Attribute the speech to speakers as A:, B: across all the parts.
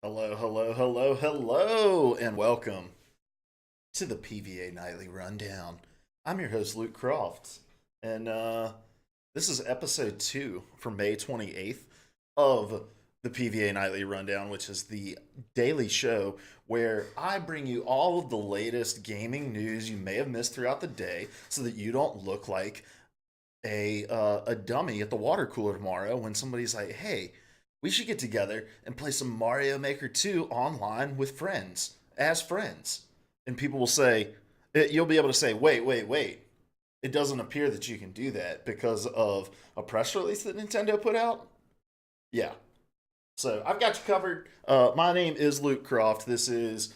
A: Hello, hello, hello, hello, and welcome to the PvA Nightly Rundown. I'm your host, Luke Crofts, and this is episode 2 for May 28th of the PvA Nightly Rundown, which is the daily show where I bring you all of the latest gaming news you may have missed throughout the day so that you don't look like a dummy at the water cooler tomorrow when somebody's like, "Hey, we should get together and play some Mario Maker 2 online with friends as friends." And people will say, you'll be able to say, "Wait, wait, wait. It doesn't appear that you can do that because of a press release that Nintendo put out." Yeah. So I've got you covered. My name is Luke Croft. This is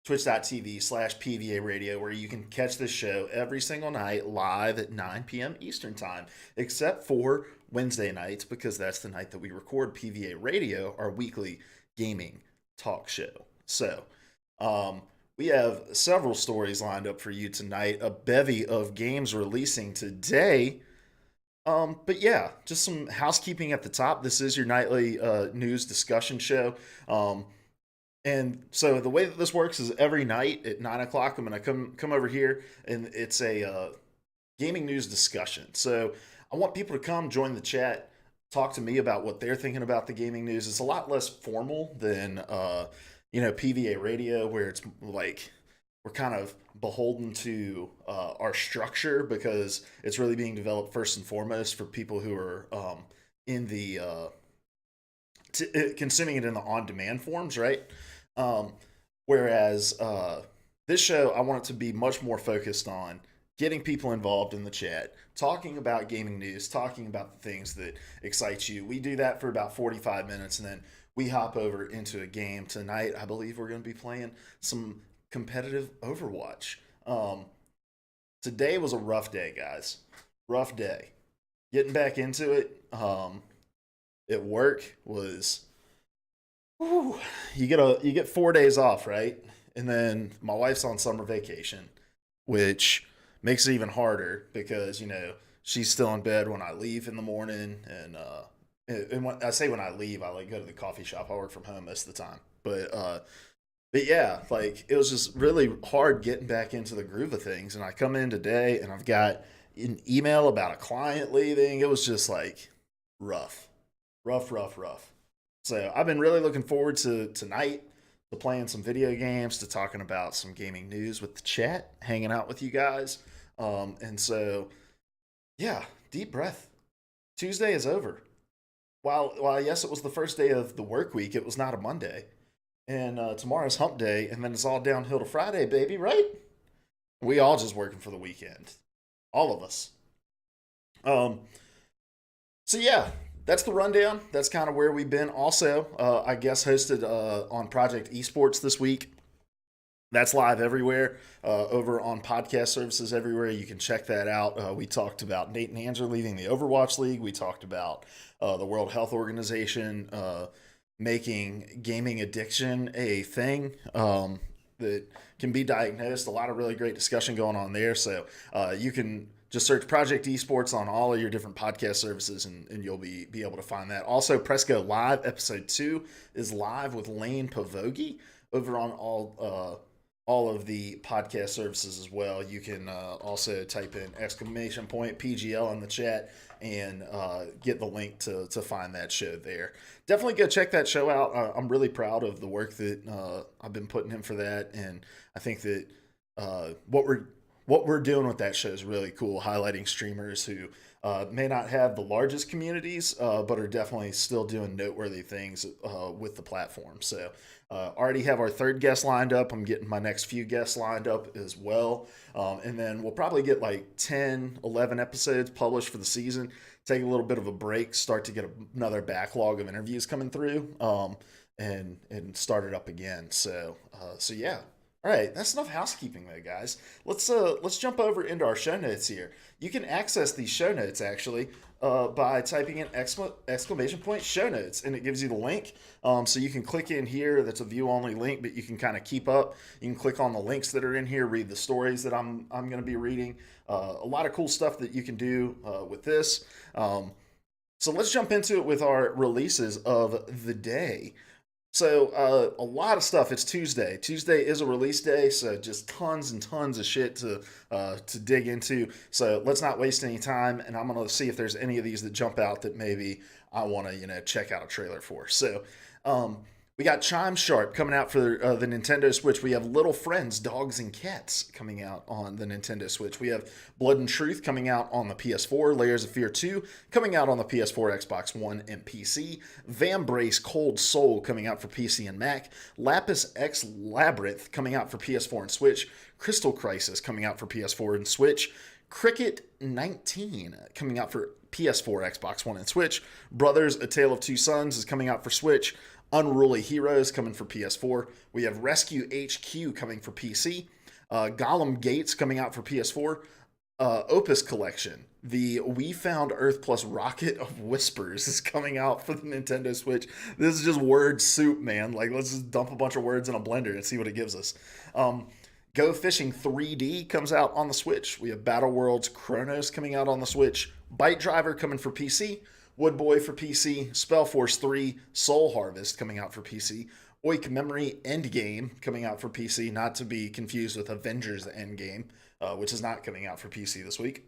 A: twitch.tv/PVA radio, where you can catch this show every single night live at 9 p.m. Eastern Time, except for Wednesday nights, because that's the night that we record PVA Radio, our weekly gaming talk show. So, we have several stories lined up for you tonight, a bevy of games releasing today. But yeah, just some housekeeping at the top. This is your nightly news discussion show. And so the way that this works is every night at 9 o'clock, I'm gonna come over here, and it's a gaming news discussion. So I want people to come join the chat, talk to me about what they're thinking about the gaming news. It's a lot less formal than PVA Radio, where it's like we're kind of beholden to our structure because it's really being developed first and foremost for people who are in the consuming it in the on-demand forms, right? Um, whereas this show, I want it to be much more focused on getting people involved in the chat, talking about gaming news, talking about the things that excite you. We do that for about 45 minutes, and then we hop over into a game. Tonight, I believe we're going to be playing some competitive Overwatch. Today was a rough day, guys. Rough day. Getting back into it at work was, whew, you get 4 days off, right? And then my wife's on summer vacation, which makes it even harder because she's still in bed when I leave in the morning, and when I say when I leave, I like go to the coffee shop. I work from home most of the time, but yeah, like it was just really hard getting back into the groove of things. And I come in today and I've got an email about a client leaving. It was just like rough, rough, rough, rough. So I've been really looking forward to tonight, to playing some video games, to talking about some gaming news with the chat, hanging out with you guys. And so, yeah, deep breath. Tuesday is over. While yes, it was the first day of the work week, it was not a Monday. And tomorrow's hump day, and then it's all downhill to Friday, baby, right? We all just working for the weekend. All of us. Um, so yeah, that's the rundown. That's kind of where we've been. Also, I guess hosted on Project Esports this week. That's live everywhere, over on podcast services everywhere. You can check that out. We talked about Nate and Andrew leaving the Overwatch League. We talked about the World Health Organization making gaming addiction a thing that can be diagnosed. A lot of really great discussion going on there. So you can just search Project Esports on all of your different podcast services, and you'll be able to find that. Also, Presco Live episode 2 is live with Lane Pavogi over on all of the podcast services as well. You can also type in exclamation point PGL in the chat and get the link to find that show there. Definitely go check that show out. I'm really proud of the work that I've been putting in for that, and I think that what we're doing with that show is really cool, highlighting streamers who may not have the largest communities, but are definitely still doing noteworthy things with the platform. So already have our third guest lined up. I'm getting my next few guests lined up as well. And then we'll probably get like 10, 11 episodes published for the season. Take a little bit of a break, start to get another backlog of interviews coming through, and start it up again. So yeah. All right, that's enough housekeeping, though, guys. Let's jump over into our show notes here. You can access these show notes actually by typing in exclamation point show notes, and it gives you the link. So you can click in here. That's a view only link, but you can kind of keep up. You can click on the links that are in here, read the stories that I'm going to be reading. A lot of cool stuff that you can do with this. So let's jump into it with our releases of the day. So a lot of stuff. It's Tuesday. Tuesday is a release day, so just tons and tons of shit to dig into. So let's not waste any time, and I'm gonna see if there's any of these that jump out that maybe I want to check out a trailer for. So um, we got Chime Sharp coming out for the Nintendo Switch. We have Little Friends, Dogs and Cats coming out on the Nintendo Switch. We have Blood and Truth coming out on the PS4. Layers of Fear 2 coming out on the PS4, Xbox One, and PC. Vambrace Cold Soul coming out for PC and Mac. Lapis X Labyrinth coming out for PS4 and Switch. Crystal Crisis coming out for PS4 and Switch. Cricket 19 coming out for PS4, Xbox One, and Switch. Brothers: A Tale of Two Sons is coming out for Switch. Unruly Heroes coming for PS4. We have Rescue HQ coming for PC. Golem Gates coming out for PS4. Opus Collection, the We Found Earth plus Rocket of Whispers, is coming out for the Nintendo Switch. This is just word soup, man. Like, let's just dump a bunch of words in a blender and see what it gives us. GoFishing 3D comes out on the Switch. We have Battle Worlds Kronos coming out on the Switch. Byte Driver coming for PC. Woodboy for PC. SpellForce 3. Soul Harvest coming out for PC. Oik Memory Endgame coming out for PC, not to be confused with Avengers Endgame, which is not coming out for PC this week.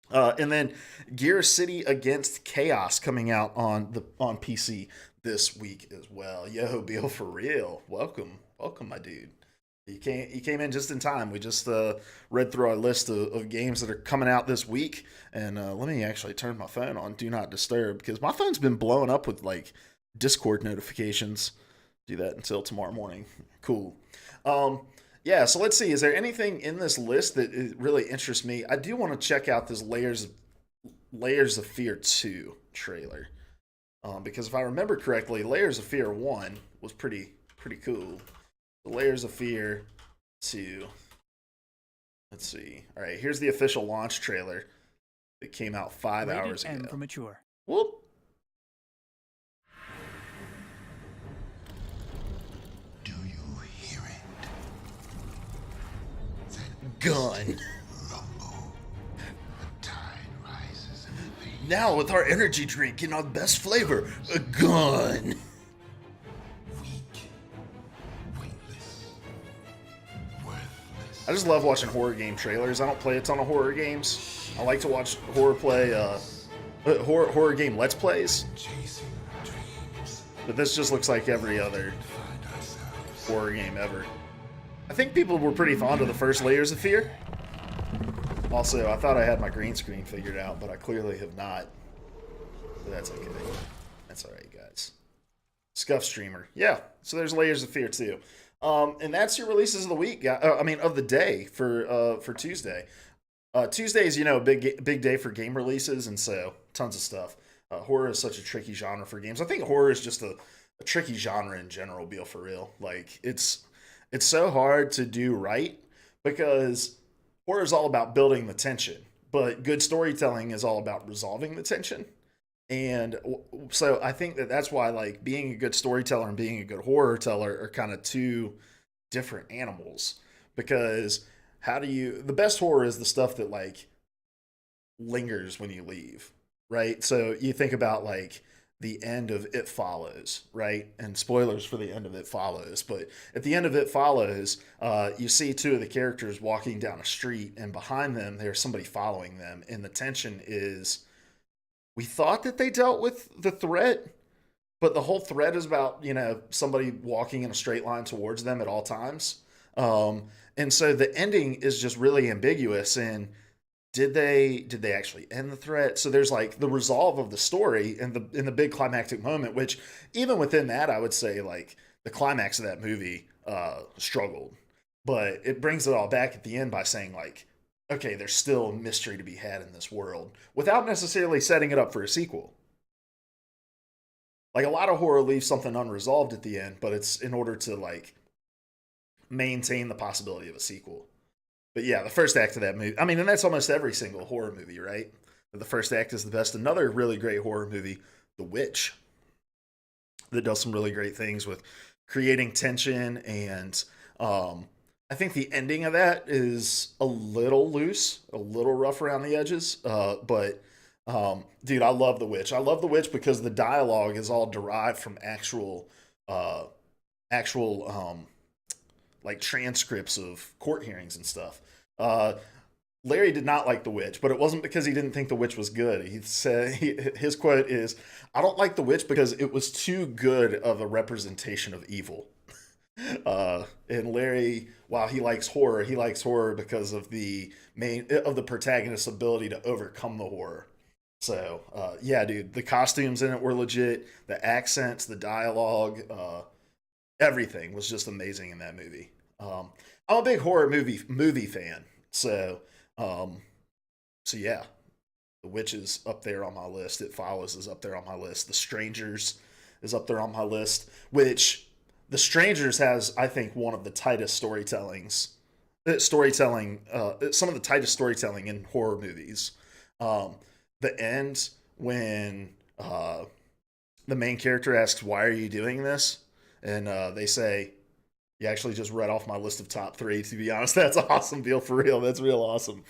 A: And then Gear City Against Chaos coming out on PC this week as well. Yo, Bill, for real. Welcome, my dude. You came in just in time. We just read through our list of games that are coming out this week, and let me actually turn my phone on Do Not Disturb, because my phone's been blowing up with like Discord notifications. Do that until tomorrow morning. Cool. Yeah, so let's see. Is there anything in this list that really interests me? I do want to check out this Layers of Fear 2 trailer, because if I remember correctly, Layers of Fear 1 was pretty cool. The Layers of Fear 2. Let's see. All right, here's the official launch trailer. It came out 5 hours ago.
B: And for mature.
A: Whoop.
C: Do you hear it? That
A: Gun.
C: rumble. The tide rises in the veins.
A: Now with our energy drink in our best flavor, a gun.
C: Weak. Weightless. Worthless.
A: I just love watching horror game trailers. I don't play a ton of horror games. I like to watch horror game let's plays.
C: Chasing dreams.
A: But this just looks like every other
C: Find ourselves.
A: horror game ever. I think people were pretty fond of the first Layers of Fear. Also, I thought I had my green screen figured out, but I clearly have not. But that's okay. That's alright, guys. Scuff Streamer. Yeah, so there's Layers of Fear too. And that's your releases of the week. Of the day for Tuesday. Tuesday's, big day for game releases, and so tons of stuff. Horror is such a tricky genre for games. I think horror is just a tricky genre in general, Beal, for real. Like, it's so hard to do right, because horror is all about building the tension, but good storytelling is all about resolving the tension. And so I think that's why, like, being a good storyteller and being a good horror teller are kind of two different animals, because the best horror is the stuff that, like, lingers when you leave, right? So you think about, like, the end of It Follows, right? And spoilers for the end of It Follows, but at the end of It Follows, you see two of the characters walking down a street, and behind them there's somebody following them, and the tension is, we thought that they dealt with the threat, but the whole threat is about, somebody walking in a straight line towards them at all times. And so the ending is just really ambiguous. And did they actually end the threat? So there's, like, the resolve of the story and in the big climactic moment, which even within that, I would say, like, the climax of that movie struggled, but it brings it all back at the end by saying, like, okay, there's still mystery to be had in this world, without necessarily setting it up for a sequel. Like, a lot of horror leaves something unresolved at the end, but it's in order to, like, maintain the possibility of a sequel. But yeah, the first act of that movie, and that's almost every single horror movie, right? The first act is the best. Another really great horror movie, The Witch, that does some really great things with creating tension, and I think the ending of that is a little loose, a little rough around the edges. But dude, I love The Witch. I love The Witch because the dialogue is all derived from actual uh, actual like transcripts of court hearings and stuff. Larry did not like The Witch, but it wasn't because he didn't think The Witch was good. He said his quote is, "I don't like The Witch because it was too good of a representation of evil." And Larry, while he likes horror because of the protagonist's ability to overcome the horror. So yeah, dude, the costumes in it were legit. The accents, the dialogue, everything was just amazing in that movie. I'm a big horror movie fan, so um, so yeah, The Witch is up there on my list. It Follows is up there on my list. The Strangers is up there on my list, which The Strangers has, I think, one of the tightest some of the tightest storytelling in horror movies. Um, the end when the main character asks, "Why are you doing this?" and they say, "You actually just read off my list of top three." To be honest, that's awesome, Bill. For real, that's real awesome.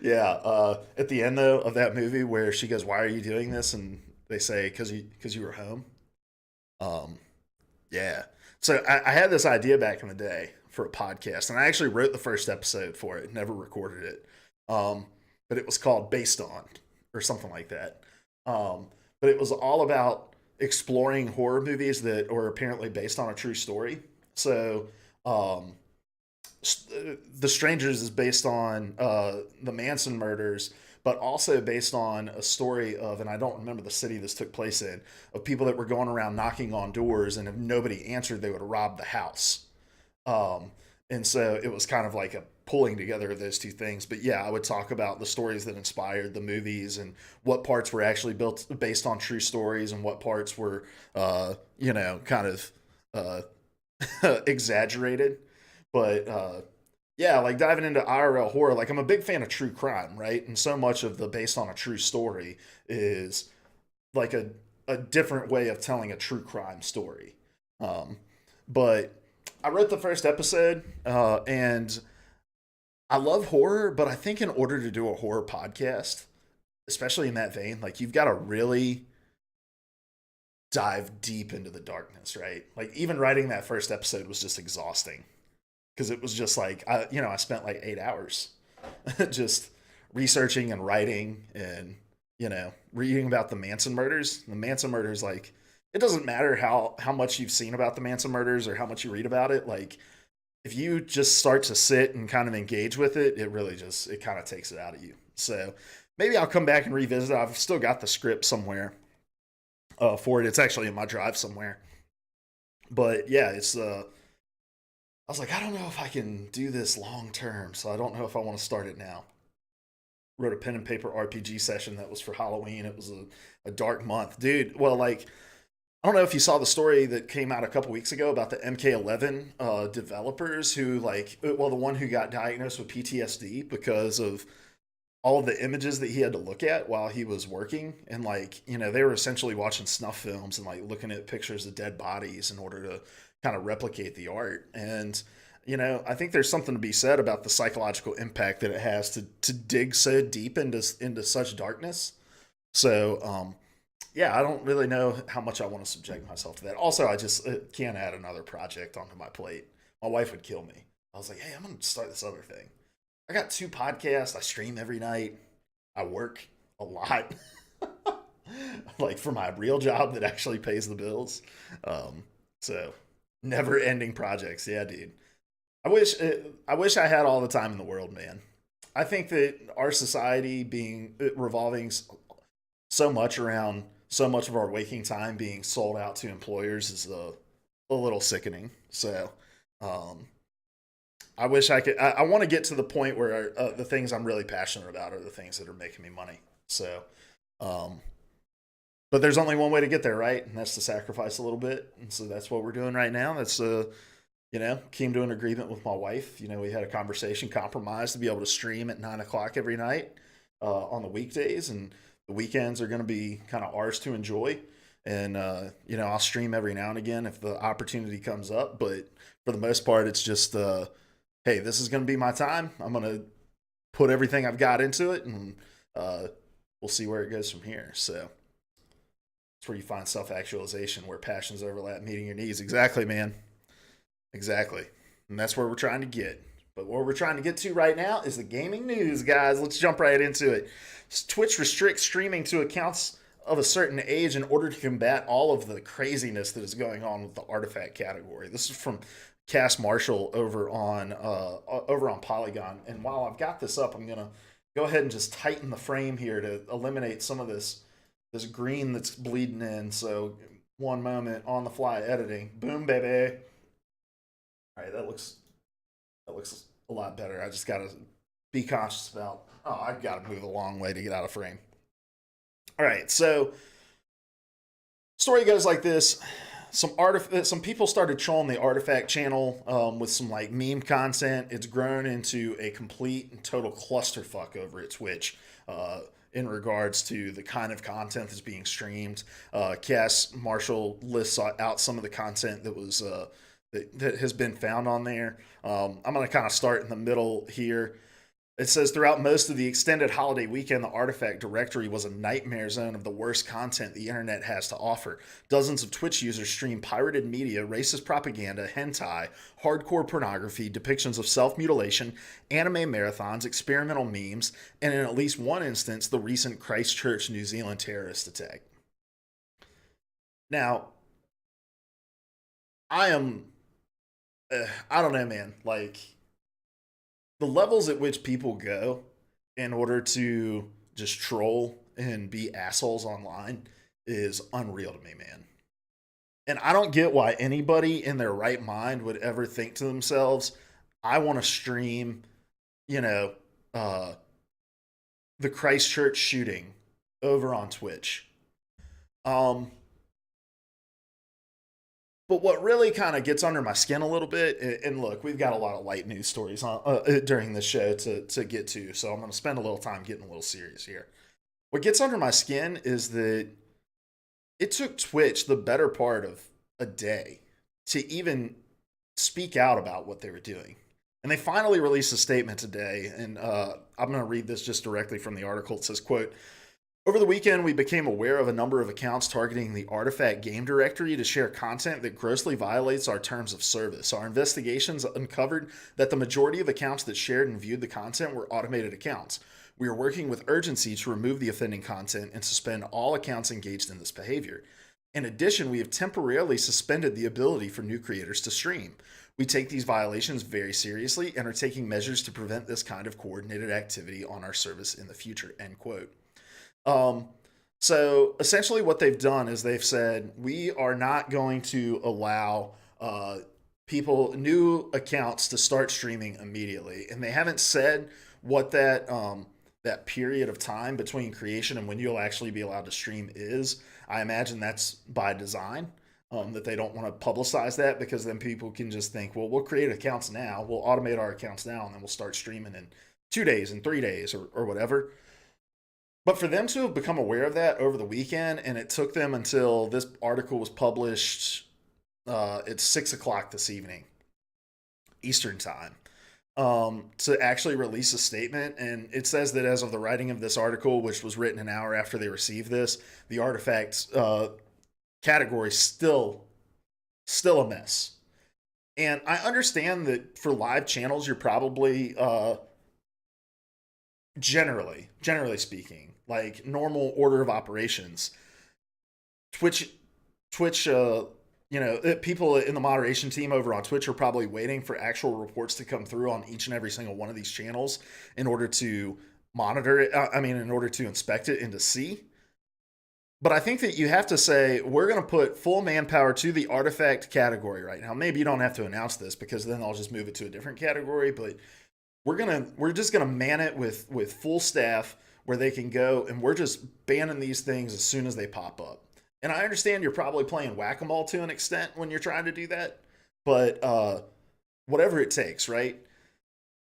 A: Yeah. At the end though of that movie, where she goes, "Why are you doing this?" and they say, "Because you were home." Um, yeah. So I had this idea back in the day for a podcast, and I actually wrote the first episode for it. Never recorded it, um, but it was called "Based On" or something like that. Um, but it was all about exploring horror movies that are apparently based on a true story. So um, the Strangers is based on the Manson murders, but also based on a story of, and I don't remember the city this took place in, of people that were going around knocking on doors, and if nobody answered, they would rob the house. Um, and so it was kind of like a pulling together of those two things. But yeah, I would talk about the stories that inspired the movies and what parts were actually built based on true stories and what parts were, kind of uh, exaggerated. But yeah, like diving into IRL horror, like I'm a big fan of true crime, right? And so much of the based on a true story is like a different way of telling a true crime story. Um, but I wrote the first episode, and I love horror, but I think in order to do a horror podcast, especially in that vein, like you've got to really dive deep into the darkness, right? Like even writing that first episode was just exhausting because it was just like I spent like 8 hours just researching and writing and reading about the Manson murders. The Manson murders, like it doesn't matter how much you've seen about the Manson murders or how much you read about it. Like if you just start to sit and kind of engage with it, it really just it kind of takes it out of you. So maybe I'll come back and revisit. I've still got the script somewhere for it. It's actually in my drive somewhere. But yeah, it's I was like, I don't know if I can do this long term, so I don't know if I want to start it now. Wrote a pen and paper RPG session that was for Halloween. It was a dark month, dude. Well, like I don't know if you saw the story that came out a couple weeks ago about the MK11 developers who, like, well, the one who got diagnosed with PTSD because of all of the images that he had to look at while he was working. And, like, they were essentially watching snuff films and, like, looking at pictures of dead bodies in order to kind of replicate the art. And, I think there's something to be said about the psychological impact that it has to dig so deep into such darkness. So, yeah, I don't really know how much I want to subject myself to that. Also, I just can't add another project onto my plate. My wife would kill me. I was like, hey, I'm going to start this other thing. I got 2 podcasts. I stream every night. I work a lot, like for my real job that actually pays the bills. So never ending projects. Yeah, dude. I wish I had all the time in the world, man. I think that our society being revolving so much around so much of our waking time being sold out to employers is a little sickening. So, um, I wish I could. I want to get to the point where the things I'm really passionate about are the things that are making me money. So, um, but there's only one way to get there, right? And that's to sacrifice a little bit. And so that's what we're doing right now. That's came to an agreement with my wife. We had a conversation, compromise to be able to stream at 9 o'clock every night on the weekdays, and the weekends are going to be kind of ours to enjoy. And I'll stream every now and again if the opportunity comes up. But for the most part, it's just hey, this is going to be my time. I'm going to put everything I've got into it, and we'll see where it goes from here. So It's where you find self-actualization, where passions overlap, meeting your needs. Exactly, man. Exactly. And that's where we're trying to get. But what we're trying to get to right now is the gaming news, guys. Let's jump right into it. Twitch restricts streaming to accounts of a certain age in order to combat all of the craziness that is going on with the artifact category. This is from Cass Marshall over on Polygon. And while I've got this up, I'm gonna go ahead and just tighten the frame here to eliminate some of this green that's bleeding in. So one moment, on the fly editing. Boom, baby. All right, that looks a lot better. I just gotta be conscious about. Oh, I've got to move a long way to get out of frame. All right, so story goes like this. Some people started trolling the artifact channel with some like meme content. It's grown into a complete and total clusterfuck over at Twitch in regards to the kind of content that's being streamed. Cass Marshall lists out some of the content that was that has been found on there. I'm going to kind of start in the middle here. It says, throughout most of the extended holiday weekend, the Artifact directory was a nightmare zone of the worst content the internet has to offer. Dozens of Twitch users streamed pirated media, racist propaganda, hentai, hardcore pornography, depictions of self-mutilation, anime marathons, experimental memes, and in at least one instance, the recent Christchurch, New Zealand terrorist attack. Now, I don't know, man. Like, the levels at which people go in order to just troll and be assholes online is unreal to me, man. And I don't get why anybody in their right mind would ever think to themselves, I want to stream, the Christchurch shooting over on Twitch. But what really kind of gets under my skin a little bit, and look, we've got a lot of light news stories during the show to get to, so I'm going to spend a little time getting a little serious here. What gets under my skin is that it took Twitch the better part of a day to even speak out about what they were doing. And they finally released a statement today, and I'm going to read this just directly from the article. It says, quote, over the weekend, we became aware of a number of accounts targeting the Artifact game directory to share content that grossly violates our terms of service. Our investigations uncovered that the majority of accounts that shared and viewed the content were automated accounts. We are working with urgency to remove the offending content and suspend all accounts engaged in this behavior. In addition, we have temporarily suspended the ability for new creators to stream. We take these violations very seriously and are taking measures to prevent this kind of coordinated activity on our service in the future, end quote. So essentially what they've done is they've said, we are not going to allow new accounts to start streaming immediately. And they haven't said what that period of time between creation and when you'll actually be allowed to stream is. I imagine that's by design, that they don't want to publicize that, because then people can just think, well, we'll create accounts now, we'll automate our accounts now, and then we'll start streaming in 2 days and 3 days or whatever. But for them to have become aware of that over the weekend, and it took them until this article was published at 6 o'clock this evening, Eastern time, to actually release a statement. And it says that as of the writing of this article, which was written an hour after they received this, the artifact category still a mess. And I understand that for live channels, you're probably generally speaking, like normal order of operations, Twitch, people in the moderation team over on Twitch are probably waiting for actual reports to come through on each and every single one of these channels in order to monitor it. In order to inspect it and to see. But I think that you have to say, we're going to put full manpower to the artifact category right now. Maybe you don't have to announce this, because then I'll just move it to a different category, but we're just gonna man it with full staff where they can go, and we're just banning these things as soon as they pop up. And I understand you're probably playing whack-a-mole to an extent when you're trying to do that, but whatever it takes, right?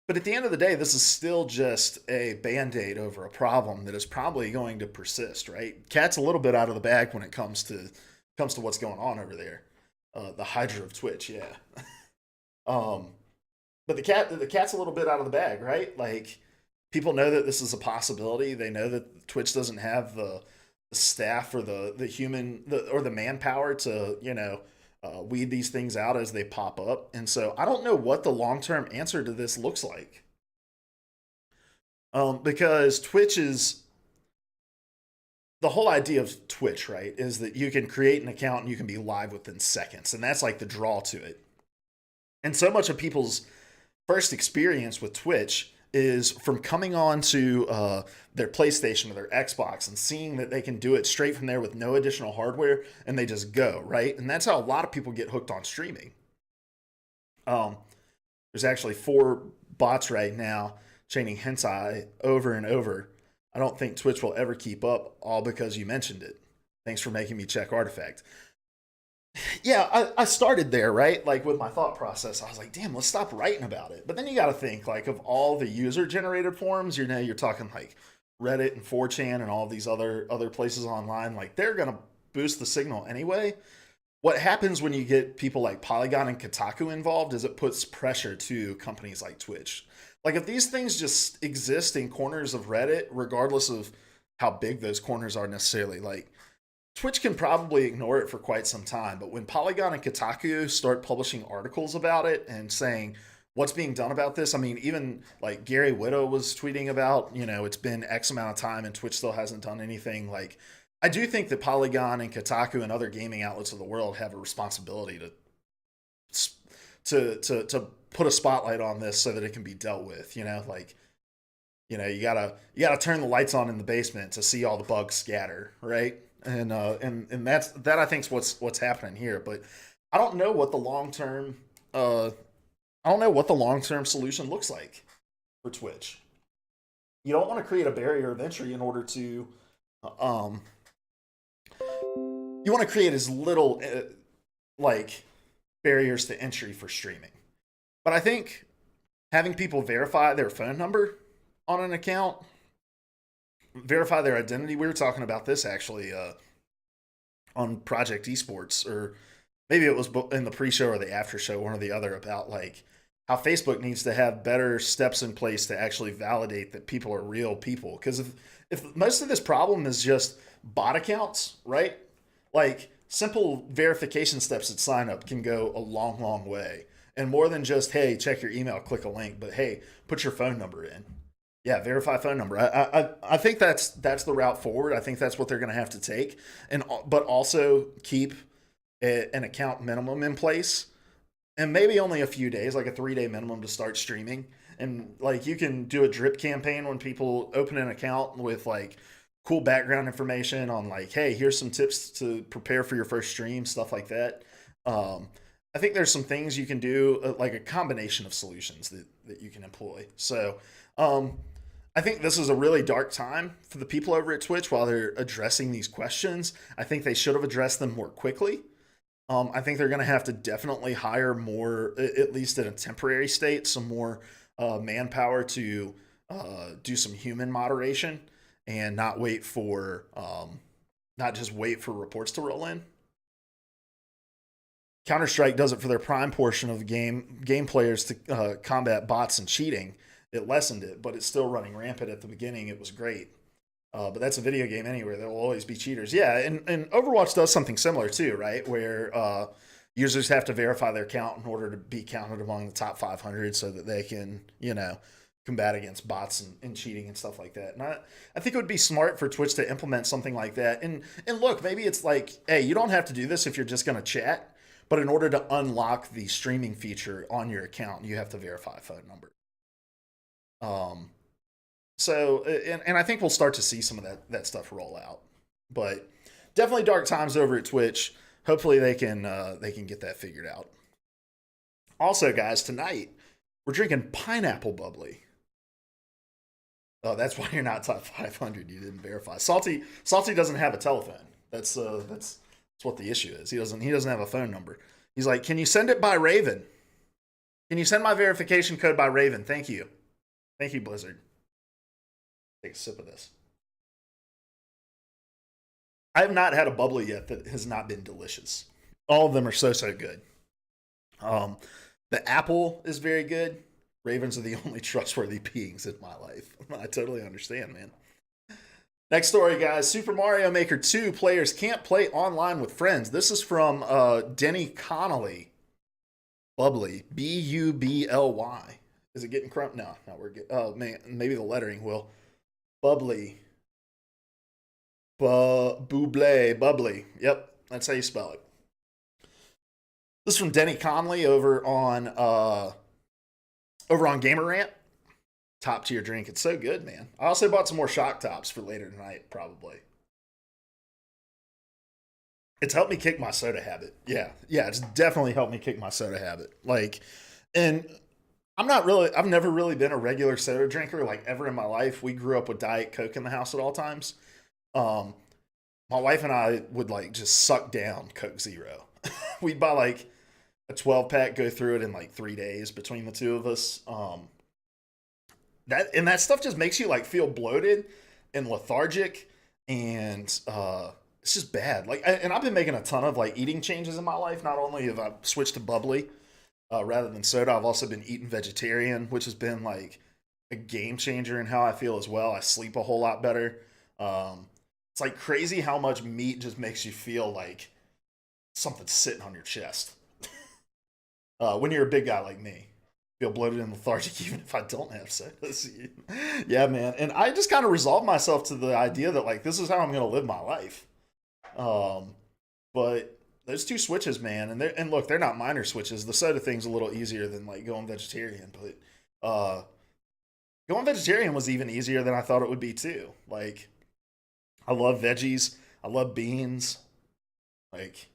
A: But at the end of the day, this is still just a band-aid over a problem that is probably going to persist, right? Cat's a little bit out of the bag when it comes to what's going on over there. The Hydra of Twitch, yeah. But the cat's a little bit out of the bag, right? Like, people know that this is a possibility. They know that Twitch doesn't have the staff or the human or the manpower to weed these things out as they pop up. And so I don't know what the long term answer to this looks like. Because Twitch is the whole idea of Twitch, right? Is that you can create an account and you can be live within seconds, and that's like the draw to it. And so much of people's first experience with Twitch is from coming on to their PlayStation or their Xbox and seeing that they can do it straight from there with no additional hardware, and they just go, right? And that's how a lot of people get hooked on streaming. There's actually 4 bots right now chaining hentai over and over. I don't think Twitch will ever keep up, all because you mentioned it. Thanks for making me check Artifact. Yeah, I started there, right? Like with my thought process, I was like, damn, let's stop writing about it. But then you got to think, like, of all the user generated forums, you're talking like Reddit and 4chan and all these other places online. Like, they're gonna boost the signal anyway. What happens when you get people like Polygon and Kotaku involved is it puts pressure to companies like Twitch. Like, if these things just exist in corners of Reddit, regardless of how big those corners are necessarily, like, Twitch can probably ignore it for quite some time. But when Polygon and Kotaku start publishing articles about it and saying what's being done about this, I mean, even like Gary Whitta was tweeting about, it's been X amount of time and Twitch still hasn't done anything. Like, I do think that Polygon and Kotaku and other gaming outlets of the world have a responsibility to put a spotlight on this so that it can be dealt with. You gotta turn the lights on in the basement to see all the bugs scatter, right? And that I think is what's happening here. But I don't know what the long term solution looks like for Twitch. You don't want to create a barrier of entry in order to you want to create as little like barriers to entry for streaming. But I think having people verify their phone number on an account, verify their identity. We were talking about this actually on Project Esports, or maybe it was in the pre-show or the after show, one or the other, about like how Facebook needs to have better steps in place to actually validate that people are real people. Because if most of this problem is just bot accounts, right? Like, simple verification steps at sign up can go a long, long way. And more than just, hey, check your email, click a link, but hey, put your phone number in. Yeah, verify phone number. I think that's the route forward. I think that's what they're going to have to take, but also keep an account minimum in place, and maybe only a few days, like a 3-day minimum to start streaming. And like, you can do a drip campaign when people open an account with like cool background information on like, hey, here's some tips to prepare for your first stream, stuff like that. I think there's some things you can do, like a combination of solutions that you can employ. So I think this is a really dark time for the people over at Twitch while they're addressing these questions. I think they should have addressed them more quickly. I think they're going to have to definitely hire more, at least in a temporary state, some more manpower to do some human moderation and not just wait for reports to roll in. Counter-Strike does it for their prime portion of the game players to combat bots and cheating. It lessened it, but it's still running rampant at the beginning. It was great. But that's a video game anyway. There will always be cheaters. Yeah, and Overwatch does something similar too, right? Where users have to verify their account in order to be counted among the top 500 so that they can, combat against bots and cheating and stuff like that. And I think it would be smart for Twitch to implement something like that. And look, maybe it's like, hey, you don't have to do this if you're just going to chat. But in order to unlock the streaming feature on your account, you have to verify a phone number. So I think we'll start to see some of that stuff roll out. But definitely dark times over at Twitch. Hopefully they can get that figured out. Also, guys, tonight we're drinking pineapple bubbly. Oh, that's why you're not top 500. You didn't verify. Salty doesn't have a telephone. That's what the issue is. He doesn't have a phone number. He's like, can you send it by Raven? Can you send my verification code by Raven? Thank you. Thank you, Blizzard. Take a sip of this. I have not had a bubbly yet that has not been delicious. All of them are so good. The apple is very good. Ravens are the only trustworthy beings in my life. I totally understand, man. Next story, guys. Super Mario Maker 2 players can't play online with friends. This is from Denny Connolly. Bubbly. Bubly. Is it getting crump? No, we're getting. Oh, man. Maybe the lettering will. Bubbly. Buble. Bubbly. Yep. That's how you spell it. This is from Denny Conley over on Gamer Rant. Top tier drink. It's so good, man. I also bought some more shock tops for later tonight, probably. It's helped me kick my soda habit. Yeah, it's definitely helped me kick my soda habit. Like, and I've never really been a regular soda drinker, like, ever in my life. We grew up with Diet Coke in the house at all times. My wife and I would, like, just suck down Coke Zero. We'd buy, like, a 12-pack, go through it in, like, 3 days between the two of us. That stuff just makes you, like, feel bloated and lethargic, and it's just bad. Like, and I've been making a ton of, like, eating changes in my life. Not only have I switched to bubbly rather than soda, I've also been eating vegetarian, which has been, like, a game changer in how I feel as well. I sleep a whole lot better. It's, like, crazy how much meat just makes you feel like something's sitting on your chest when you're a big guy like me. Feel bloated and lethargic even if I don't have sodas. Yeah, man. And I just kind of resolved myself to the idea that, like, this is how I'm going to live my life. But those two switches, man, and look, they're not minor switches. The soda thing's a little easier than, like, going vegetarian, but going vegetarian was even easier than I thought it would be too. Like, I love veggies. I love beans. Like,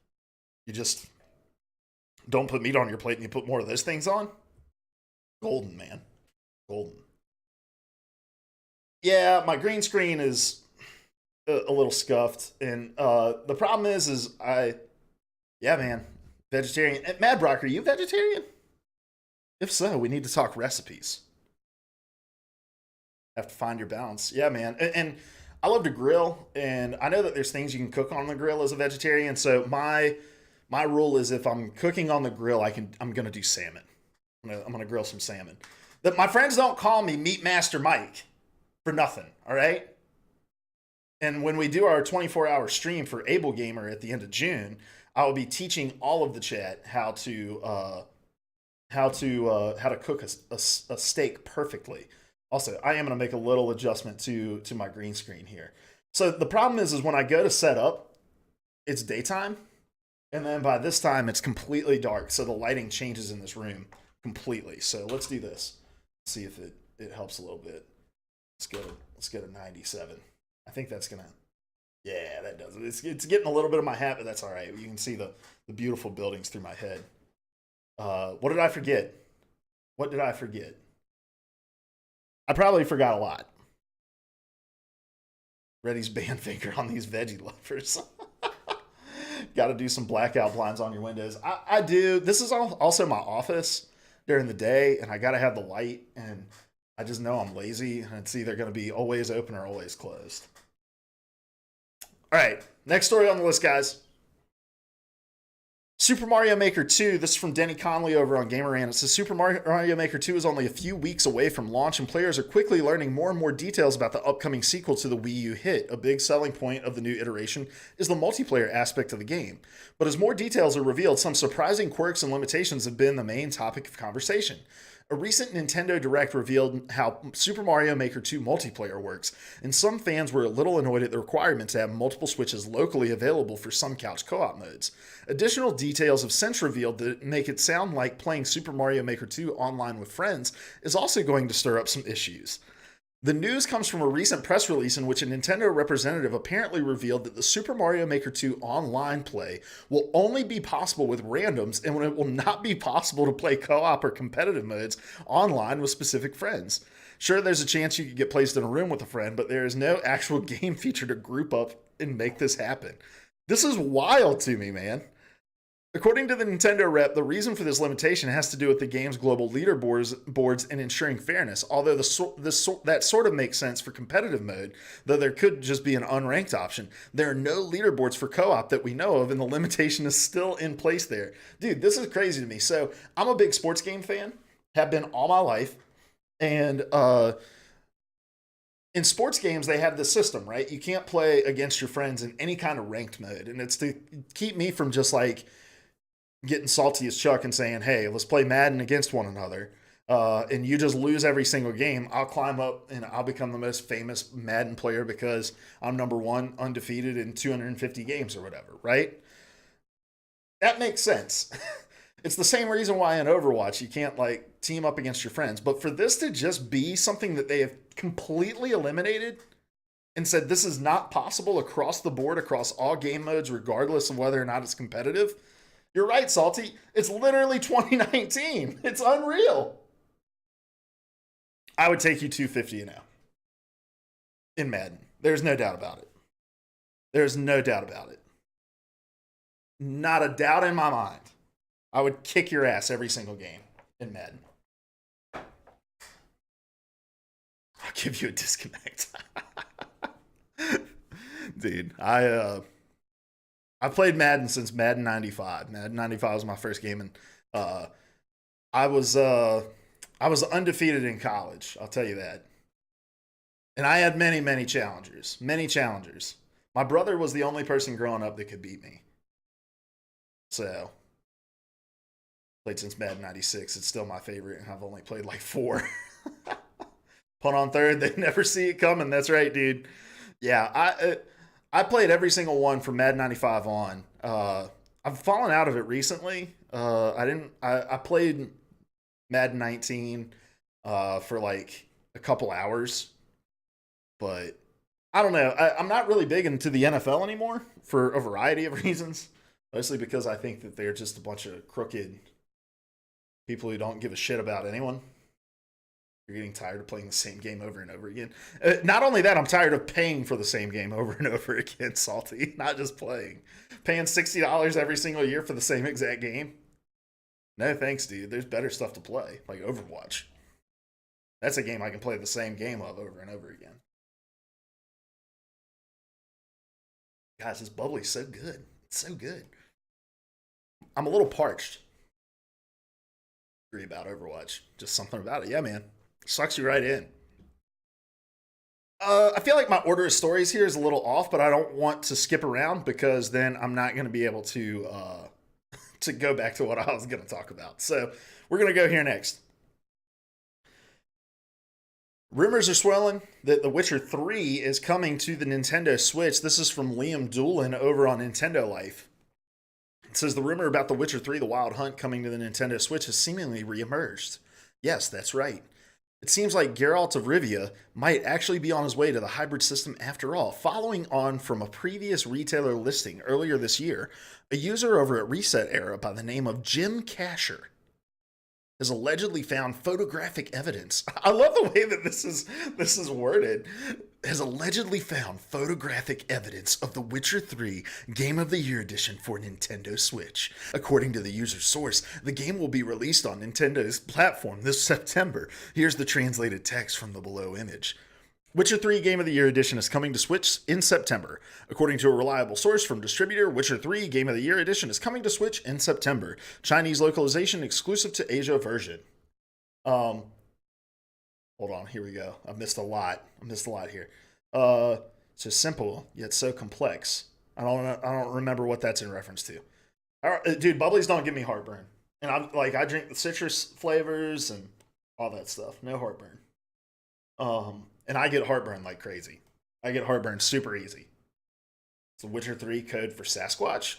A: you just don't put meat on your plate and you put more of those things on. Golden, man. Golden. Yeah, my green screen is a little scuffed. And the problem is yeah, man, vegetarian. Mad Brock, are you vegetarian? If so, we need to talk recipes. Have to find your balance. Yeah, man. And I love to grill, and I know that there's things you can cook on the grill as a vegetarian. So my rule is if I'm cooking on the grill, I'm gonna do salmon. I'm gonna grill some salmon. But my friends don't call me Meat Master Mike for nothing. All right. And when we do our 24-hour stream for Able Gamer at the end of June, I will be teaching all of the chat how to cook a steak perfectly. Also, I am going to make a little adjustment to my green screen here. So the problem is when I go to set up, it's daytime, and then by this time it's completely dark. So the lighting changes in this room completely. So let's do this. See if it helps a little bit. Let's go to 97. I think that's gonna. Yeah, that does it. It's getting a little bit of my hat, but that's all right. You can see the beautiful buildings through my head. What did I forget? What did I forget? I probably forgot a lot. Reddy's band finger on these veggie lovers. Got to do some blackout blinds on your windows. I do. This is also my office during the day, and I got to have the light, and I just know I'm lazy, and it's either going to be always open or always closed. All right, next story on the list, guys. Super Mario Maker 2, this is from Denny Conley over on Gamerant. It says Super Mario Maker 2 is only a few weeks away from launch, and players are quickly learning more and more details about the upcoming sequel to the Wii U hit. A big selling point of the new iteration is the multiplayer aspect of the game. But as more details are revealed, some surprising quirks and limitations have been the main topic of conversation. A recent Nintendo Direct revealed how Super Mario Maker 2 multiplayer works, and some fans were a little annoyed at the requirement to have multiple Switches locally available for some couch co-op modes. Additional details have since revealed that make it sound like playing Super Mario Maker 2 online with friends is also going to stir up some issues. The news comes from a recent press release in which a Nintendo representative apparently revealed that the Super Mario Maker 2 online play will only be possible with randoms, and it will not be possible to play co-op or competitive modes online with specific friends. Sure, there's a chance you could get placed in a room with a friend, but there is no actual game feature to group up and make this happen. This is wild to me, man. According to the Nintendo rep, the reason for this limitation has to do with the game's global leaderboards and ensuring fairness, although that sort of makes sense for competitive mode, though there could just be an unranked option. There are no leaderboards for co-op that we know of, and the limitation is still in place there. Dude, this is crazy to me. So, I'm a big sports game fan, have been all my life, and in sports games, they have this system, right? You can't play against your friends in any kind of ranked mode. And it's to keep me from just like getting salty as Chuck and saying, hey, let's play Madden against one another. And you just lose every single game. I'll climb up and I'll become the most famous Madden player because I'm number one, undefeated in 250 games or whatever, right? That makes sense. It's the same reason why in Overwatch you can't like team up against your friends. But for this to just be something that they have completely eliminated and said this is not possible across the board, across all game modes, regardless of whether or not it's competitive. You're right, Salty. It's literally 2019. It's unreal. I would take you 250 now in Madden. There's no doubt about it. There's no doubt about it. Not a doubt in my mind. I would kick your ass every single game in Madden. I'll give you a disconnect. Dude, I played Madden since Madden 95. Madden 95 was my first game, and I was undefeated in college, I'll tell you that. And I had many, many challengers. Many challengers. My brother was the only person growing up that could beat me. So, played since Madden 96. It's still my favorite, and I've only played like 4. Punt on third, they never see it coming. That's right, dude. Yeah, I played every single one from Madden 95 on. I've fallen out of it recently. I played Madden 19 for like a couple hours, but I don't know. I'm not really big into the NFL anymore for a variety of reasons. Mostly because I think that they're just a bunch of crooked people who don't give a shit about anyone. You're getting tired of playing the same game over and over again. Not only that, I'm tired of paying for the same game over and over again, Salty. Not just playing. Paying $60 every single year for the same exact game. No thanks, dude. There's better stuff to play, like Overwatch. That's a game I can play the same game of over and over again. Guys, this bubbly's so good. It's so good. I'm a little parched. Agree about Overwatch. Just something about it. Yeah, man. Sucks you right in. I feel like my order of stories here is a little off, but I don't want to skip around because then I'm not going to be able to go back to what I was going to talk about. So we're going to go here next. Rumors are swirling that The Witcher 3 is coming to the Nintendo Switch. This is from Liam Doolin over on Nintendo Life. It says the rumor about The Witcher 3, The Wild Hunt coming to the Nintendo Switch has seemingly reemerged. Yes, that's right. It seems like Geralt of Rivia might actually be on his way to the hybrid system after all. Following on from a previous retailer listing earlier this year, a user over at Reset Era by the name of Jim Casher has allegedly found photographic evidence. I love the way that this is worded. Has allegedly found photographic evidence of The Witcher 3 Game of the Year Edition for Nintendo Switch. According to the user's source, the game will be released on Nintendo's platform this September. Here's the translated text from the below image. Witcher 3 Game of the Year Edition is coming to Switch in September. According to a reliable source from distributor, Witcher 3 Game of the Year Edition is coming to Switch in September. Chinese localization exclusive to Asia version. Hold on, here we go. I missed a lot here. It's just simple, yet so complex. I don't remember what that's in reference to. Dude, bubblies don't give me heartburn. And I drink the citrus flavors and all that stuff. No heartburn. And I get heartburn like crazy. I get heartburn super easy. It's the Witcher 3 code for Sasquatch.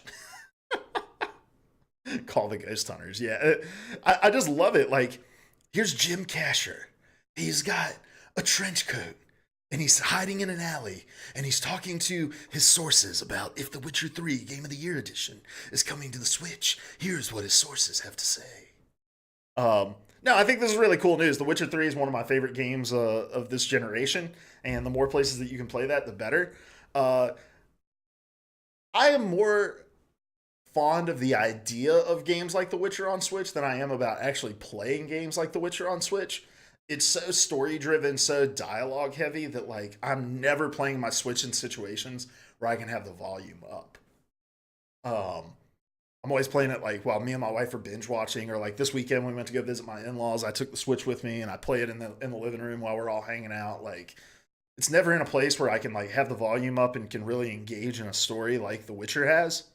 A: Call the ghost hunters. Yeah. I just love it. Like, here's Jim Casher. He's got a trench coat and he's hiding in an alley and he's talking to his sources about if The Witcher 3 Game of the Year Edition is coming to the Switch. Here's what his sources have to say. No, I think this is really cool news. The Witcher 3 is one of my favorite games of this generation, and the more places that you can play that, the better. I am more fond of the idea of games like The Witcher on Switch than I am about actually playing games like The Witcher on Switch. It's so story-driven, so dialogue-heavy that, like, I'm never playing my Switch in situations where I can have the volume up. I'm always playing it like while me and my wife are binge watching, or like this weekend we went to go visit my in-laws. I took the Switch with me and I play it in the living room while we're all hanging out. Like, it's never in a place where I can like have the volume up and can really engage in a story like The Witcher has.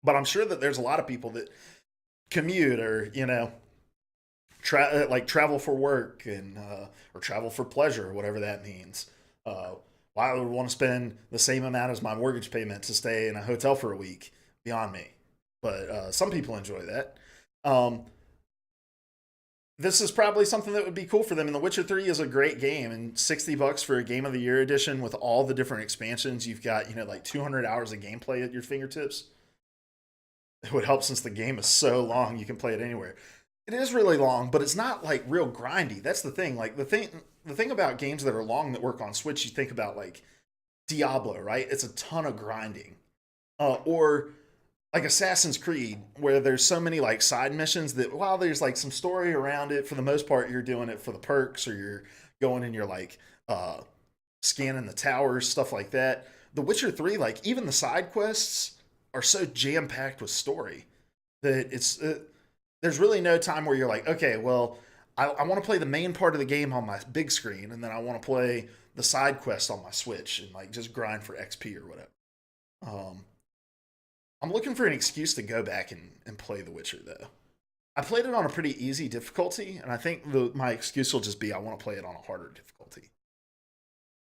A: But I'm sure that there's a lot of people that commute or travel for work and or travel for pleasure or whatever that means. Why I would want to spend the same amount as my mortgage payment to stay in a hotel for a week, beyond me. But some people enjoy that. This is probably something that would be cool for them. And The Witcher 3 is a great game, and $60 for a Game of the Year edition with all the different expansions. You've got, like 200 hours of gameplay at your fingertips. It would help since the game is so long, you can play it anywhere. It is really long, but it's not like real grindy. That's the thing. Like the thing about games that are long that work on Switch, you think about like Diablo, right? It's a ton of grinding. Or like Assassin's Creed, where there's so many like side missions that while there's like some story around it, for the most part you're doing it for the perks, or you're going and you're like scanning the towers, stuff like that. The Witcher 3, like even the side quests are so jam packed with story that there's really no time where you're like, okay, well, I want to play the main part of the game on my big screen, and then I want to play the side quest on my Switch and like just grind for XP or whatever. I'm looking for an excuse to go back and play The Witcher though. I played it on a pretty easy difficulty, and I think my excuse will just be I want to play it on a harder difficulty,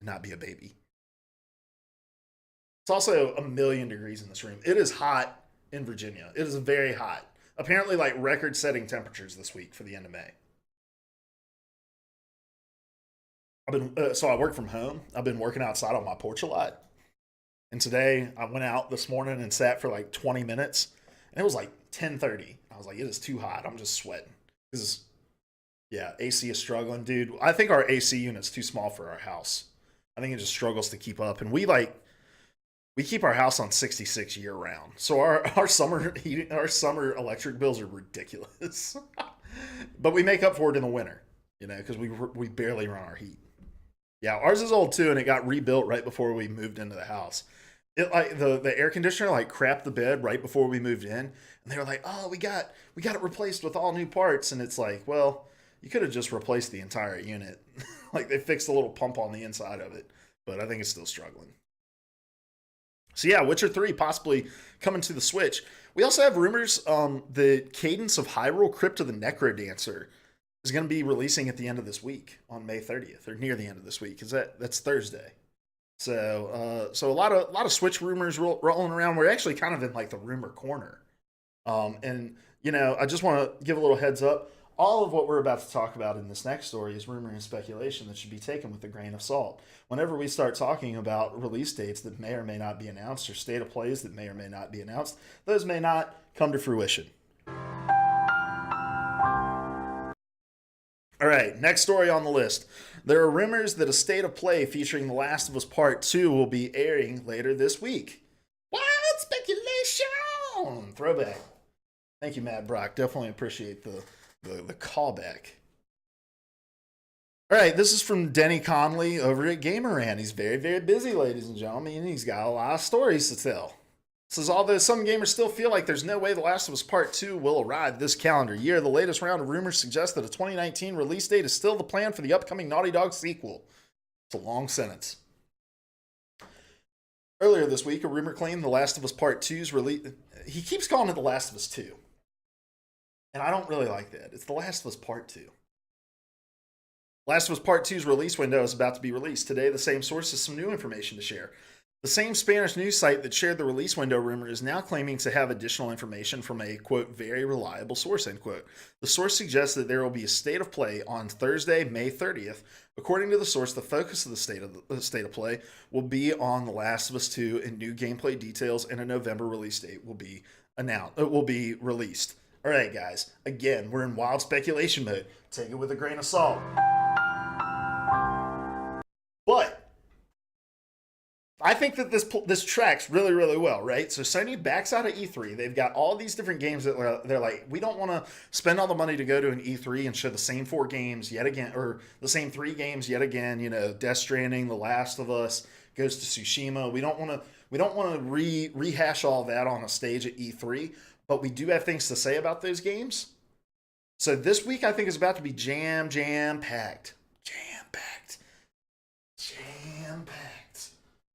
A: not be a baby. It's also a million degrees in this room. It is hot in Virginia. It is very hot. Apparently, like record-setting temperatures this week for the end of May. So I work from home. I've been working outside on my porch a lot, and today I went out this morning and sat for like 20 minutes, and it was like 10:30. I was like, it is too hot. I'm just sweating. Yeah, AC is struggling, dude. I think our AC unit's too small for our house. I think it just struggles to keep up, and we keep our house on 66 year round. So our summer heating, our summer electric bills are ridiculous. But we make up for it in the winter, because we barely run our heat. Yeah, ours is old too, and it got rebuilt right before we moved into the house. It like the air conditioner like crapped the bed right before we moved in, and they were like, "Oh, we got it replaced with all new parts." And it's like, well, you could have just replaced the entire unit. Like they fixed a little pump on the inside of it, but I think it's still struggling. So yeah, Witcher 3 possibly coming to the Switch. We also have rumors the Cadence of Hyrule Crypt of the Necrodancer is going to be releasing at the end of this week on May 30th, or near the end of this week, because that's Thursday. So a lot of Switch rumors rolling around. We're actually kind of in like the rumor corner. And I just want to give a little heads up. All of what we're about to talk about in this next story is rumor and speculation that should be taken with a grain of salt. Whenever we start talking about release dates that may or may not be announced, or state of plays that may or may not be announced, those may not come to fruition. All right, next story on the list. There are rumors that a state of play featuring The Last of Us Part 2 will be airing later this week. Wild speculation! Throwback. Thank you, Matt Brock. Definitely appreciate the callback. All right, this is from Denny Conley over at Gamerant. He's very, very busy, ladies and gentlemen, and he's got a lot of stories to tell. Says, although some gamers still feel like there's no way The Last of Us Part 2 will arrive this calendar year, the latest round of rumors suggest that a 2019 release date is still the plan for the upcoming Naughty Dog sequel. It's a long sentence. Earlier this week, a rumor claimed The Last of Us Part 2's release... He keeps calling it The Last of Us 2. And I don't really like that. It's The Last of Us Part 2. Last of Us Part 2's release window is about to be released. Today, the same source has some new information to share. The same Spanish news site that shared the release window rumor is now claiming to have additional information from a, quote, very reliable source, end quote. The source suggests that there will be a state of play on Thursday, May 30th. According to the source, the focus of the state of play will be on The Last of Us 2, and new gameplay details and a November release date will be announced. It will be released. All right, guys. Again, we're in wild speculation mode. Take it with a grain of salt. But I think that this tracks really, really well, right? So Sony backs out of E3. They've got all these different games that they're like, we don't want to spend all the money to go to an E3 and show the same 4 games yet again, or the same 3 games yet again. Death Stranding, The Last of Us, Ghost of Tsushima. We don't want to rehash all that on a stage at E3, but we do have things to say about those games. So this week I think is about to be jam-packed. Jam-packed. jam-packed,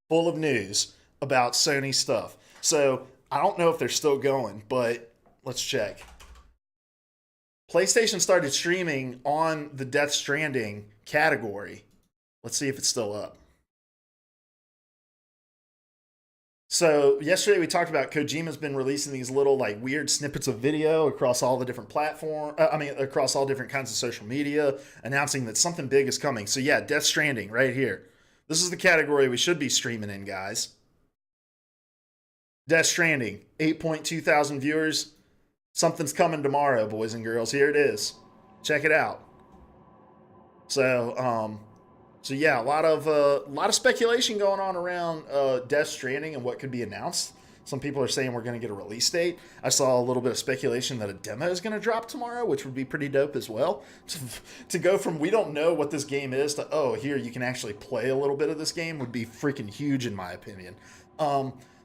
A: full of news about Sony stuff. So I don't know if they're still going, but let's check. PlayStation started streaming on the Death Stranding category. Let's see if it's still up. So yesterday we talked about Kojima's been releasing these little like weird snippets of video across all the different platforms. Across all different kinds of social media, announcing that something big is coming. So yeah, Death Stranding right here. This is the category we should be streaming in, guys. Death Stranding, 8.2 thousand viewers. Something's coming tomorrow, boys and girls. Here it is. Check it out. So yeah, a lot of speculation going on around Death Stranding and what could be announced. Some people are saying we're going to get a release date. I saw a little bit of speculation that a demo is going to drop tomorrow, which would be pretty dope as well. To go from we don't know what this game is to, oh, here you can actually play a little bit of this game would be freaking huge in my opinion.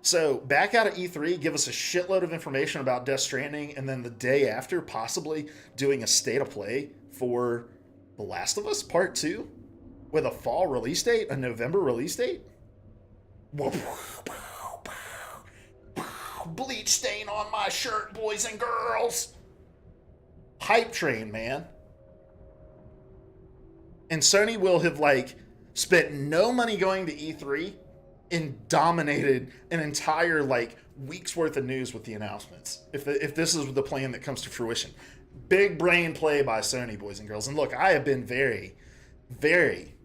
A: So back out of E3, give us a shitload of information about Death Stranding, and then the day after, possibly doing a state of play for The Last of Us Part 2 with a fall release date, a November release date. Bleach stain on my shirt, boys and girls. Hype train, man. And Sony will have like spent no money going to E3 and dominated an entire like week's worth of news with the announcements. If this is the plan that comes to fruition, big brain play by Sony, boys and girls. And look, I have been very, very,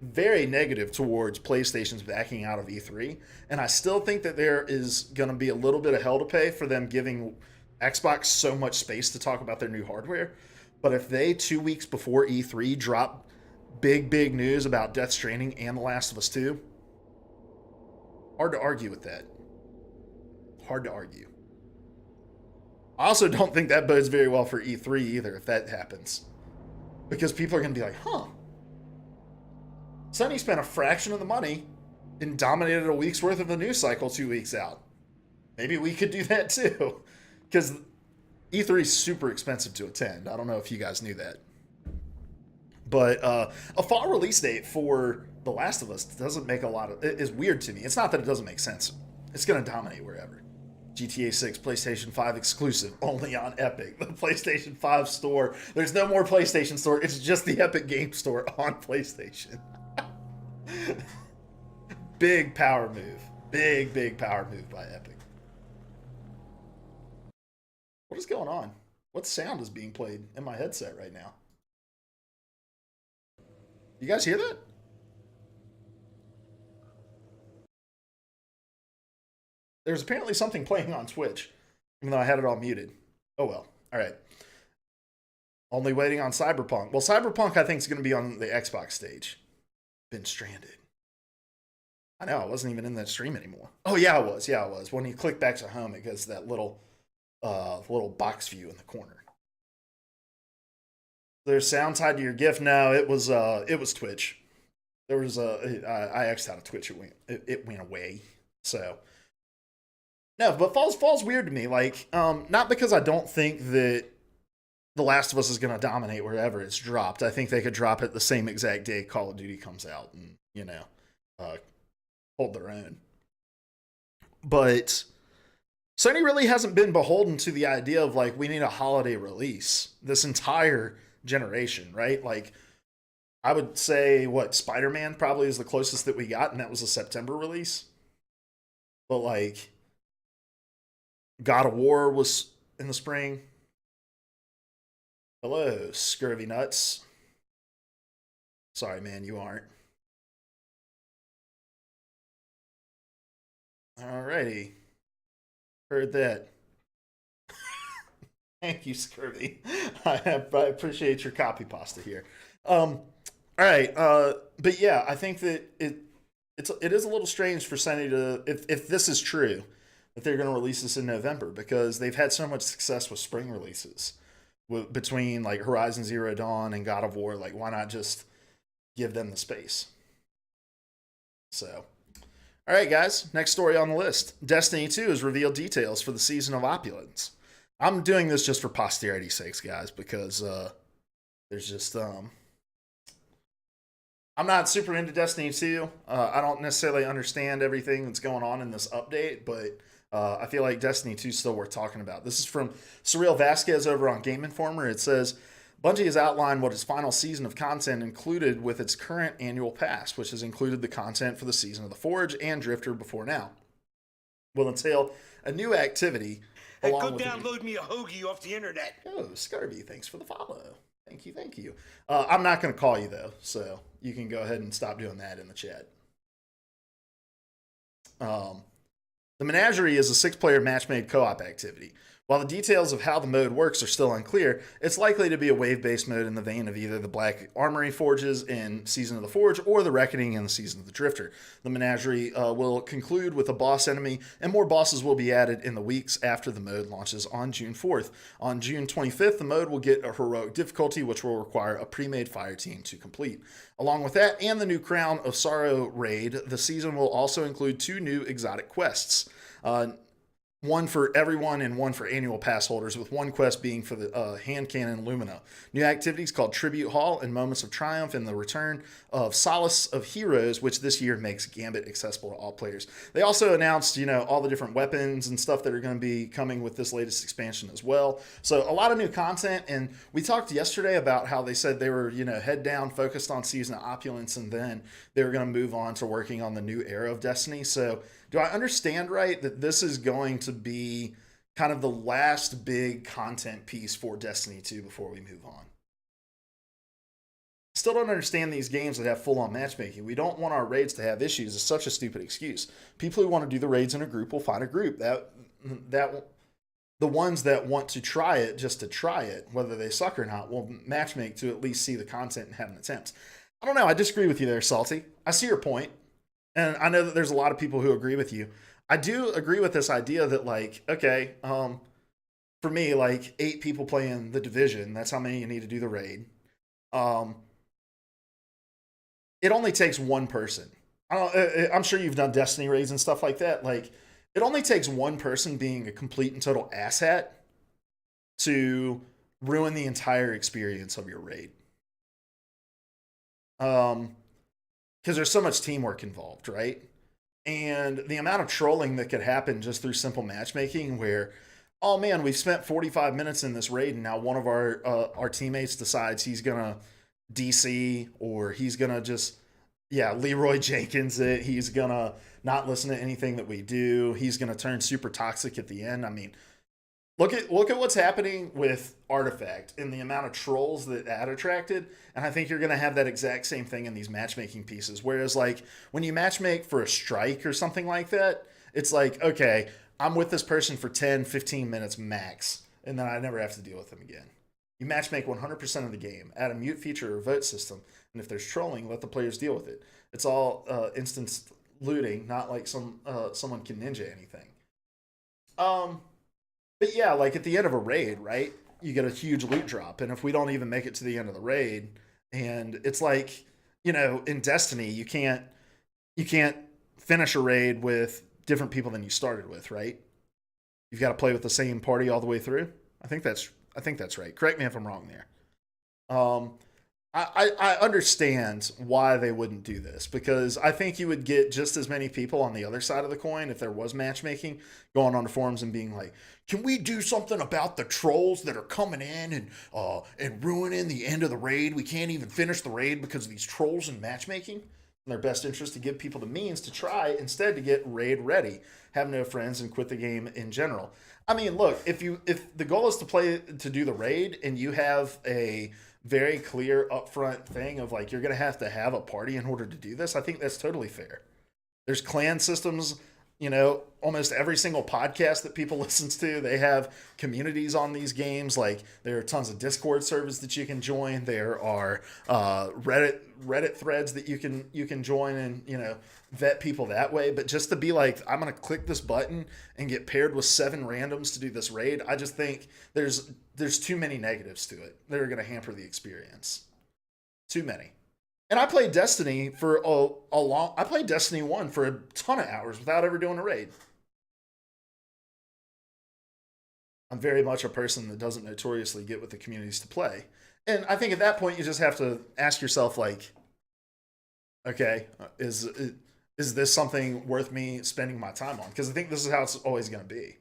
A: very negative towards PlayStation's backing out of E3, and I still think that there is going to be a little bit of hell to pay for them giving Xbox so much space to talk about their new hardware. But if they 2 weeks before E3 drop big news about Death Stranding and The Last of Us 2, hard to argue with that. Hard to argue. I also don't think that bodes very well for E3 either if that happens, because people are going to be like, huh, Sony spent a fraction of the money and dominated a week's worth of the news cycle 2 weeks out. Maybe we could do that too. Because E3 is super expensive to attend. I don't know if you guys knew that. But a fall release date for The Last of Us doesn't make a lot of... It is weird to me. It's not that it doesn't make sense. It's going to dominate wherever. GTA 6, PlayStation 5 exclusive, only on Epic. The PlayStation 5 store. There's no more PlayStation store. It's just the Epic Game Store on PlayStation. Big power move. Big power move by Epic. What is going on? What sound is being played in my headset right now? You guys hear that? There's apparently something playing on Twitch, even though I had it all muted. Oh well. All right. Only waiting on Cyberpunk. Well, Cyberpunk I think is going to be on the Xbox stage. Been stranded. I know, I wasn't even in that stream anymore. Oh yeah, I was. Yeah, I was. When you click back to home, it goes to that little box view in the corner. There's sound tied to your GIF. No, it was Twitch. There was I X'd out of Twitch. It went away. So no, but fall's weird to me. Like, not because I don't think that The Last of Us is going to dominate wherever it's dropped. I think they could drop it the same exact day Call of Duty comes out and, hold their own. But Sony really hasn't been beholden to the idea of, like, we need a holiday release this entire generation, right? Like, I would say, Spider-Man probably is the closest that we got, and that was a September release. But, like, God of War was in the spring. Hello, scurvy nuts. Sorry, man, you aren't. Alrighty. Heard that. Thank you, Scurvy. I appreciate your copy pasta here. Alright, but yeah, I think that it is a little strange for Sony to, if this is true, that they're going to release this in November, because they've had so much success with spring releases. Between like Horizon Zero Dawn and God of War, like why not just give them the space? So, all right, guys, next story on the list. Destiny 2 has revealed details for the Season of Opulence. I'm doing this just for posterity's sakes, guys, because there's just I'm not super into Destiny 2. I don't necessarily understand everything that's going on in this update, but I feel like Destiny 2 is still worth talking about. This is from Surreal Vasquez over on Game Informer. It says Bungie has outlined what its final season of content included with its current annual pass, which has included the content for the season of the Forge and Drifter before now. Will entail a new activity
B: Go
A: along with
B: download me a hoagie off the internet.
A: Oh, Scarby, thanks for the follow. Thank you, thank you. I'm not going to call you, though, so you can go ahead and stop doing that in the chat. The Menagerie is a 6-player match-made co-op activity. While the details of how the mode works are still unclear, it's likely to be a wave-based mode in the vein of either the Black Armory Forges in Season of the Forge or the Reckoning in the Season of the Drifter. The Menagerie will conclude with a boss enemy, and more bosses will be added in the weeks after the mode launches on June 4th. On June 25th, the mode will get a heroic difficulty, which will require a pre-made fire team to complete. Along with that and the new Crown of Sorrow raid, the season will also include 2 new exotic quests. One for everyone and one for annual pass holders, with one quest being for the hand cannon Lumina. New activities called Tribute Hall and Moments of Triumph, and the return of Solace of Heroes, which this year makes Gambit accessible to all players. They also announced, all the different weapons and stuff that are going to be coming with this latest expansion as well. So a lot of new content, and we talked yesterday about how they said they were, head down, focused on Season of Opulence, and then they were going to move on to working on the new era of Destiny. So do I understand right that this is going to be kind of the last big content piece for Destiny 2 before we move on? Still don't understand these games that have full-on matchmaking. We don't want our raids to have issues. It's such a stupid excuse. People who want to do the raids in a group will find a group. That the ones that want to try it just to try it, whether they suck or not, will matchmake to at least see the content and have an attempt. I don't know. I disagree with you there, Salty. I see your point. And I know that there's a lot of people who agree with you. I do agree with this idea that, for me, 8 people playing the Division, that's how many you need to do the raid. It only takes one person. I'm sure you've done Destiny raids and stuff like that. It only takes one person being a complete and total asshat to ruin the entire experience of your raid. Because there's so much teamwork involved, right? And the amount of trolling that could happen just through simple matchmaking where, oh man, we've spent 45 minutes in this raid and now one of our teammates decides he's going to DC or he's going to just, Leroy Jenkins it. He's going to not listen to anything that we do. He's going to turn super toxic at the end. I mean, look at what's happening with Artifact and the amount of trolls that attracted, and I think you're going to have that exact same thing in these matchmaking pieces. Whereas, when you matchmake for a strike or something like that, it's okay, I'm with this person for 10, 15 minutes max, and then I never have to deal with them again. You matchmake 100% of the game, add a mute feature or vote system, and if there's trolling, let the players deal with it. It's all instance looting, not like someone can ninja anything. But yeah, at the end of a raid, right? You get a huge loot drop, and if we don't even make it to the end of the raid, and it's in Destiny, you can't finish a raid with different people than you started with, right? You've got to play with the same party all the way through. I think that's right. Correct me if I'm wrong there. I understand why they wouldn't do this, because I think you would get just as many people on the other side of the coin if there was matchmaking going on the forums and being like, can we do something about the trolls that are coming in and ruining the end of the raid? We can't even finish the raid because of these trolls and matchmaking. In their best interest to give people the means to try instead to get raid ready, have no friends, and quit the game in general. I mean, look, if the goal is to do the raid and you have a very clear upfront thing of you're going to have a party in order to do this, I think that's totally fair. There's clan systems, almost every single podcast that people listen to, they have communities on these games. There are tons of Discord servers that you can join. There are Reddit threads that you can join and, vet people that way. But just to be I'm going to click this button and get paired with 7 randoms to do this raid, I just think there's too many negatives to it that are going to hamper the experience. Too many. And I played Destiny for I played Destiny 1 for a ton of hours without ever doing a raid. I'm very much a person that doesn't notoriously get with the communities to play. And I think at that point you just have to ask yourself Okay, is this something worth me spending my time on? Because I think this is how it's always going to be.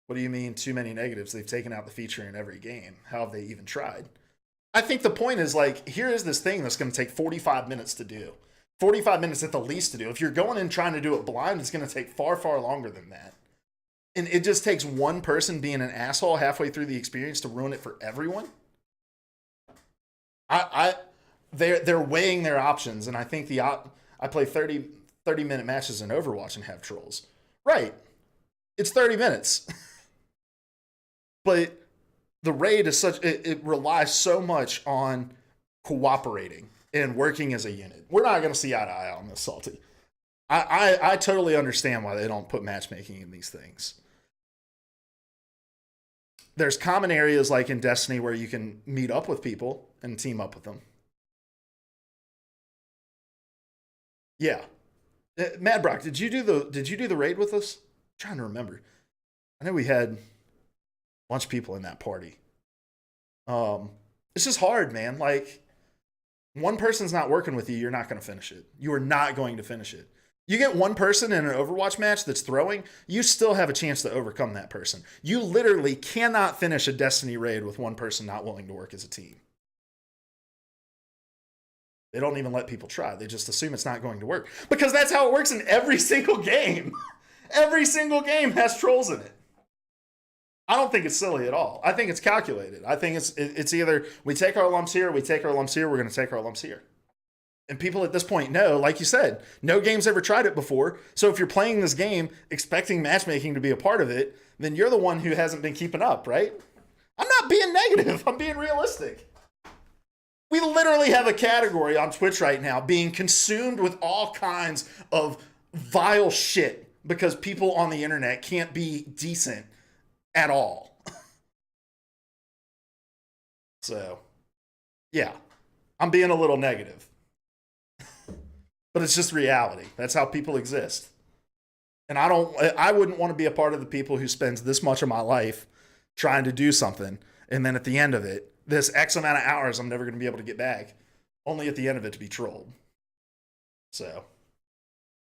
A: What do you mean too many negatives? They've taken out the feature in every game. How have they even tried? I think the point is like, here is this thing that's going to take 45 minutes to do. 45 minutes at the least to do. If you're going in trying to do it blind, it's going to take far, far longer than that. And it just takes one person being an asshole halfway through the experience to ruin it for everyone. They're weighing their options, and I think I play 30-minute matches in Overwatch and have trolls. Right. It's 30 minutes. But the raid is it relies so much on cooperating and working as a unit. We're not going to see eye to eye on this, Salty. I totally understand why they don't put matchmaking in these things. There's common areas like in Destiny where you can meet up with people and team up with them. Yeah. Mad Brock, did you do the raid with us? I'm trying to remember. I know we had a bunch of people in that party. It's just hard, man. Like, one person's not working with you, you're not going to finish it. You are not going to finish it. You get one person in an Overwatch match that's throwing, you still have a chance to overcome that person. You literally cannot finish a Destiny raid with one person not willing to work as a team. They don't even let people try. They just assume it's not going to work. Because that's how it works in every single game. Every single game has trolls in it. I don't think it's silly at all. I think it's calculated. I think it's either we take our lumps here, we take our lumps here, we're going to take our lumps here. And people at this point know, like you said, no game's ever tried it before. So if you're playing this game expecting matchmaking to be a part of it, then you're the one who hasn't been keeping up, right? I'm not being negative. I'm being realistic. We literally have a category on Twitch right now being consumed with all kinds of vile shit because people on the internet can't be decent at all. So, yeah, I'm being a little negative. But it's just reality. That's how people exist. And I wouldn't want to be a part of the people who spends this much of my life trying to do something. And then at the end of it, this X amount of hours I'm never going to be able to get back. Only at the end of it to be trolled. So,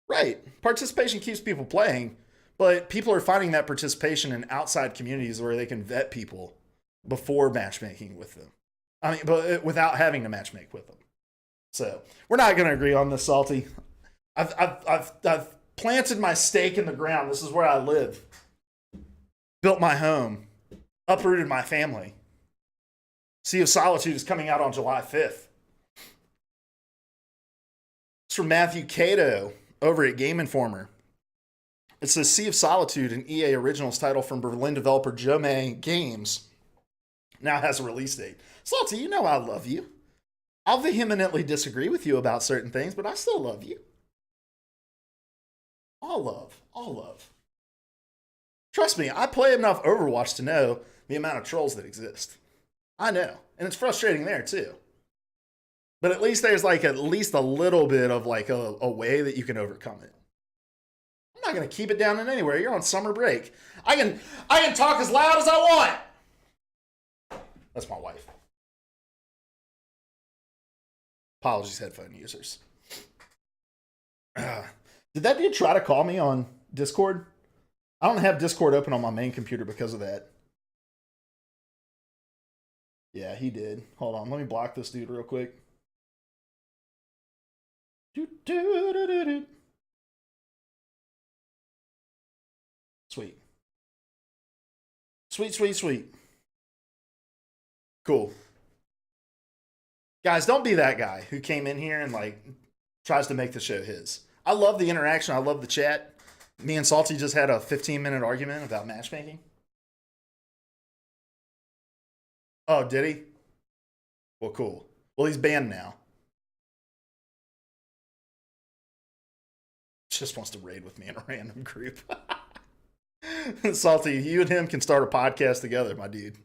A: right. Participation keeps people playing. But people are finding that participation in outside communities where they can vet people before matchmaking with them. I mean, but without having to matchmake with them. So we're not going to agree on this, Salty. I've planted my stake in the ground. This is where I live. Built my home. Uprooted my family. Sea of Solitude is coming out on July 5th. It's from Matthew Cato over at Game Informer. It says Sea of Solitude, an EA Originals title from Berlin developer Chime Games, now has a release date. Salty, you know I love you. I'll vehemently disagree with you about certain things, but I still love you. All love. All love. Trust me, I play enough Overwatch to know the amount of trolls that exist. I know. And it's frustrating there, too. But at least there's like at least a little bit of like a way that you can overcome it. I'm not going to keep it down in anywhere. You're on summer break. I can talk as loud as I want. That's my wife. Apologies, headphone users. Did that dude try to call me on Discord? I don't have Discord open on my main computer because of that. Yeah, he did. Hold on, let me block this dude real quick. Sweet. Sweet, sweet, sweet. Cool. Guys, don't be that guy who came in here and like tries to make the show his. I love the interaction. I love the chat. Me and Salty just had a 15-minute argument about matchmaking. Oh, did he? Well, cool. Well, he's banned now. Just wants to raid with me in a random group. Salty, you and him can start a podcast together, my dude.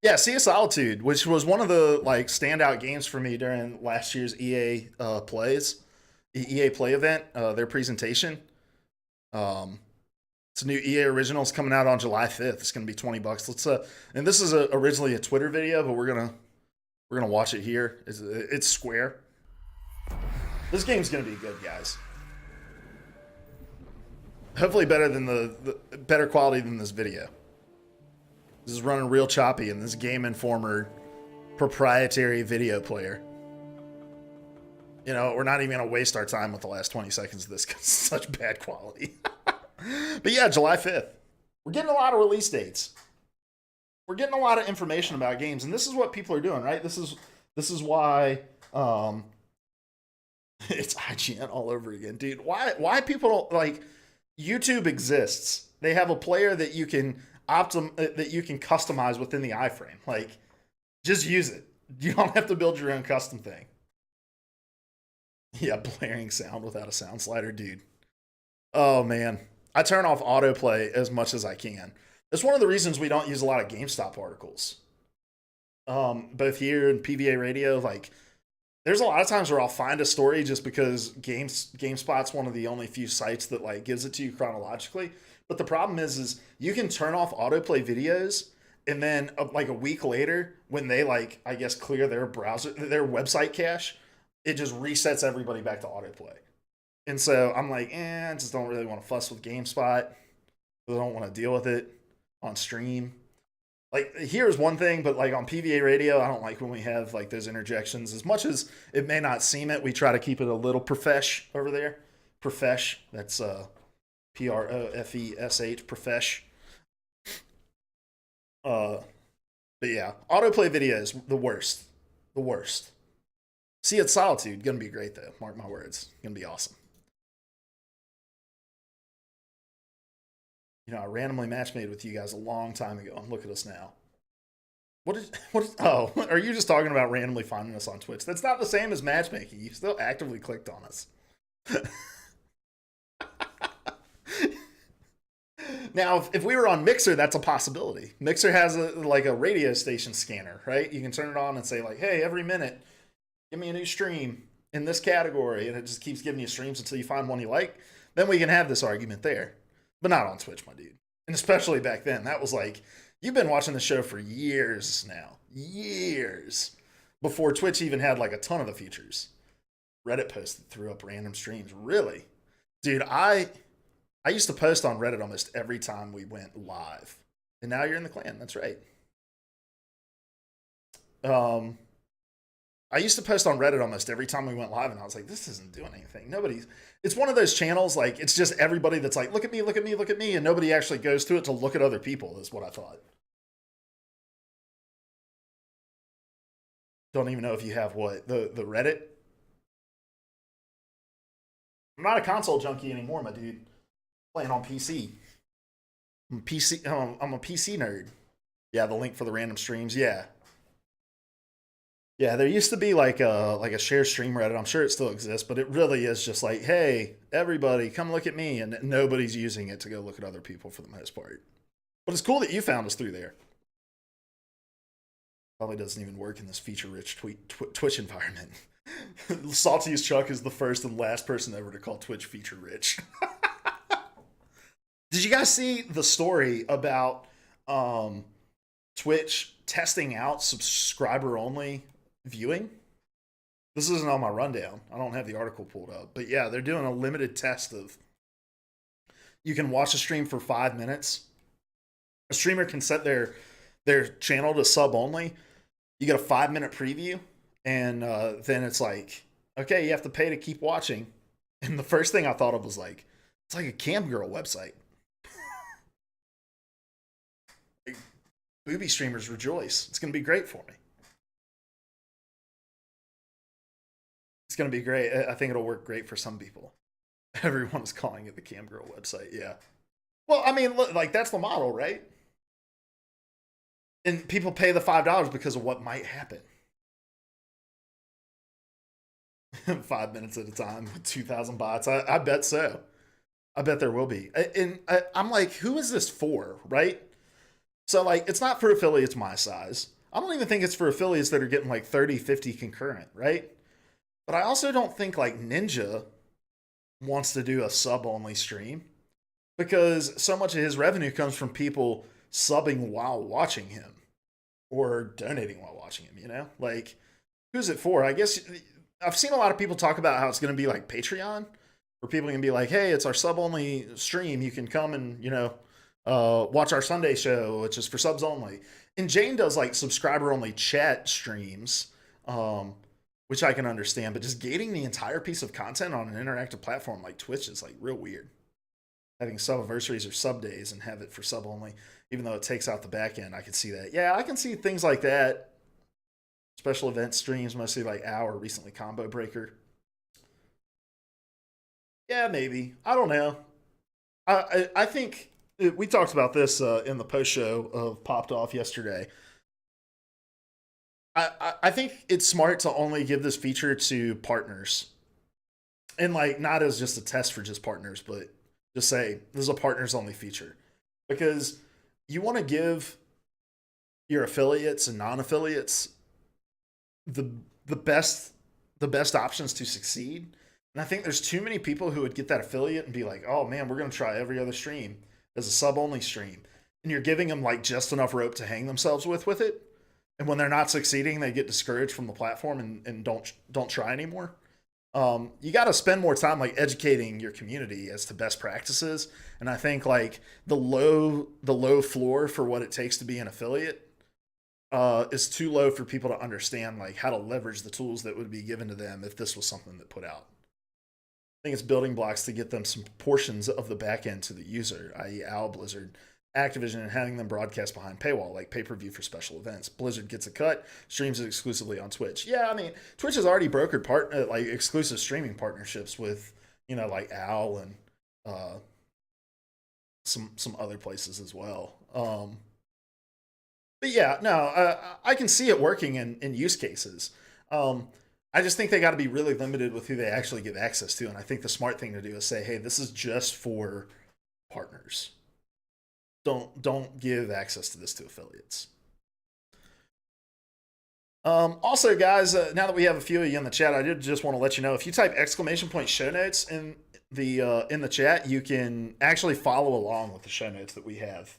A: Yeah, Sea of Solitude, which was one of the like standout games for me during last year's EA EA Play event, their presentation. It's a new EA Originals coming out on July 5th. It's gonna be $20. Let's and this is originally a Twitter video, but we're gonna watch it here. It's Square. This game's gonna be good, guys. Hopefully better than the better quality than this video. This is running real choppy in this Game Informer proprietary video player. You know, we're not even gonna waste our time with the last 20 seconds of this because it's such bad quality. But yeah, July 5th. We're getting a lot of release dates. We're getting a lot of information about games, and this is what people are doing, right? This is why it's IGN all over again, dude. Why people don't like YouTube exists. They have a player that you can customize within the iframe. Like, just use it. You don't have to build your own custom thing. Yeah, blaring sound without a sound slider, dude. Oh man. I turn off autoplay as much as I can. It's one of the reasons we don't use a lot of GameStop articles. Both here and PvA radio, like there's a lot of times where I'll find a story just because GameSpot's one of the only few sites that like gives it to you chronologically. But the problem is you can turn off autoplay videos, and then like a week later, when they like I guess clear their website cache, it just resets everybody back to autoplay. And so I'm like, I just don't really want to fuss with GameSpot. I don't want to deal with it on stream. Like, here's one thing, but like on PvA radio, I don't like when we have like those interjections. As much as it may not seem it, we try to keep it a little profesh over there. Profesh, that's Profesh, profesh. But yeah, autoplay videos, the worst. The worst. See, it's Solitude. Gonna be great though. Mark my words. Gonna be awesome. You know, I randomly matchmade with you guys a long time ago, and look at us now. Oh, are you just talking about randomly finding us on Twitch? That's not the same as matchmaking. You still actively clicked on us. Now, if we were on Mixer, that's a possibility. Mixer has like a radio station scanner, right? You can turn it on and say like, hey, every minute, give me a new stream in this category, and it just keeps giving you streams until you find one you like. Then we can have this argument there. But not on Twitch, my dude. And especially back then. That was like, you've been watching the show for years now. Years. Before Twitch even had like a ton of the features. Reddit posted, threw up random streams. Really? Dude, I used to post on Reddit almost every time we went live. And now you're in the clan. That's right. I used to post on Reddit almost every time we went live, and I was like, this isn't doing anything. It's one of those channels, like, it's just everybody that's like, look at me, look at me, look at me, and nobody actually goes to it to look at other people, is what I thought. Don't even know if you have what? The Reddit? I'm not a console junkie anymore, my dude. Playing on PC. I'm a PC nerd. Yeah, the link for the random streams, yeah. Yeah, there used to be like a share stream Reddit. I'm sure it still exists, but it really is just like, hey, everybody, come look at me, and nobody's using it to go look at other people for the most part. But it's cool that you found us through there. Probably doesn't even work in this feature-rich Twitch environment. Salty's Chuck is the first and last person ever to call Twitch feature-rich. Did you guys see the story about Twitch testing out subscriber-only viewing? This isn't on my rundown. I don't have the article pulled up. But yeah, they're doing a limited test of you can watch a stream for 5 minutes. A streamer can set their channel to sub only. You get a 5-minute preview, and then it's like, okay, you have to pay to keep watching. And the first thing I thought of was like, it's like a cam girl website. Booby streamers rejoice. It's going to be great for me. It's going to be great. I think it'll work great for some people. Everyone is calling it the cam girl website. Yeah. Well, I mean, look, like that's the model, right? And people pay the $5 because of what might happen. 5 minutes at a time with 2,000 bots. I bet so. I bet there will be. And I'm like, who is this for, right? So, like, it's not for affiliates my size. I don't even think it's for affiliates that are getting like 30, 50 concurrent, right? But I also don't think like Ninja wants to do a sub-only stream because so much of his revenue comes from people subbing while watching him or donating while watching him, you know? Like, who's it for? I guess I've seen a lot of people talk about how it's going to be like Patreon, where people can be like, hey, it's our sub only stream. You can come and, watch our Sunday show, which is for subs only. And Jane does like subscriber only chat streams, which I can understand, but just gating the entire piece of content on an interactive platform like Twitch is like real weird. Having sub-anniversaries or sub days and have it for sub only, even though it takes out the back end, I can see that. Yeah, I can see things like that. Special event streams, mostly like Our recently Combo Breaker. Yeah, maybe. I don't know. I think we talked about this in the post show of Popped Off yesterday. I think it's smart to only give this feature to partners. And like not as just a test for just partners, but just say this is a partners only feature. Because you want to give your affiliates and non-affiliates the best options to succeed. And I think there's too many people who would get that affiliate and be like, oh man, we're going to try every other stream as a sub only stream. And you're giving them like just enough rope to hang themselves with it. And when they're not succeeding, they get discouraged from the platform and don't try anymore. You got to spend more time like educating your community as to best practices. And I think like the low floor for what it takes to be an affiliate is too low for people to understand like how to leverage the tools that would be given to them if this was something that put out. I think it's building blocks to get them some portions of the back end to the user, i.e. Owl, Blizzard, Activision, and having them broadcast behind paywall, like pay-per-view for special events. Blizzard gets a cut, streams it exclusively on Twitch. Yeah, I mean, Twitch has already brokered like exclusive streaming partnerships with, like Owl and some other places as well. But yeah, no, I can see it working in use cases. I just think they got to be really limited with who they actually give access to, and I think the smart thing to do is say, hey, this is just for partners. Don't give access to this to affiliates. Also, guys, now that we have a few of you in the chat, I did just want to let you know if you type !show notes in the chat, you can actually follow along with the show notes that we have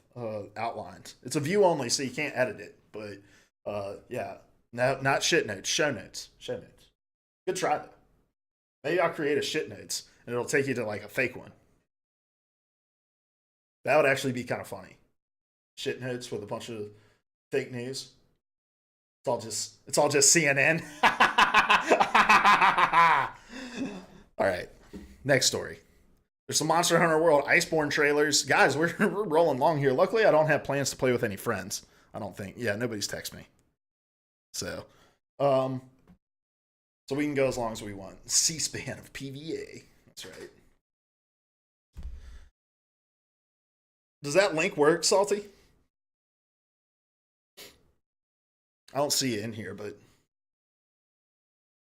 A: outlined. It's a view only, so you can't edit it. But yeah, no, not shit notes, show notes. Good try though. Maybe I'll create a shit notes and it'll take you to like a fake one. That would actually be kind of funny. Shit notes with a bunch of fake news. It's all just CNN. All right. Next story. There's some Monster Hunter World Iceborne trailers. Guys, we're rolling long here. Luckily, I don't have plans to play with any friends. I don't think. Yeah, nobody's texted me. So we can go as long as we want. C-SPAN of PvA. That's right. Does that link work, Salty? I don't see it in here, but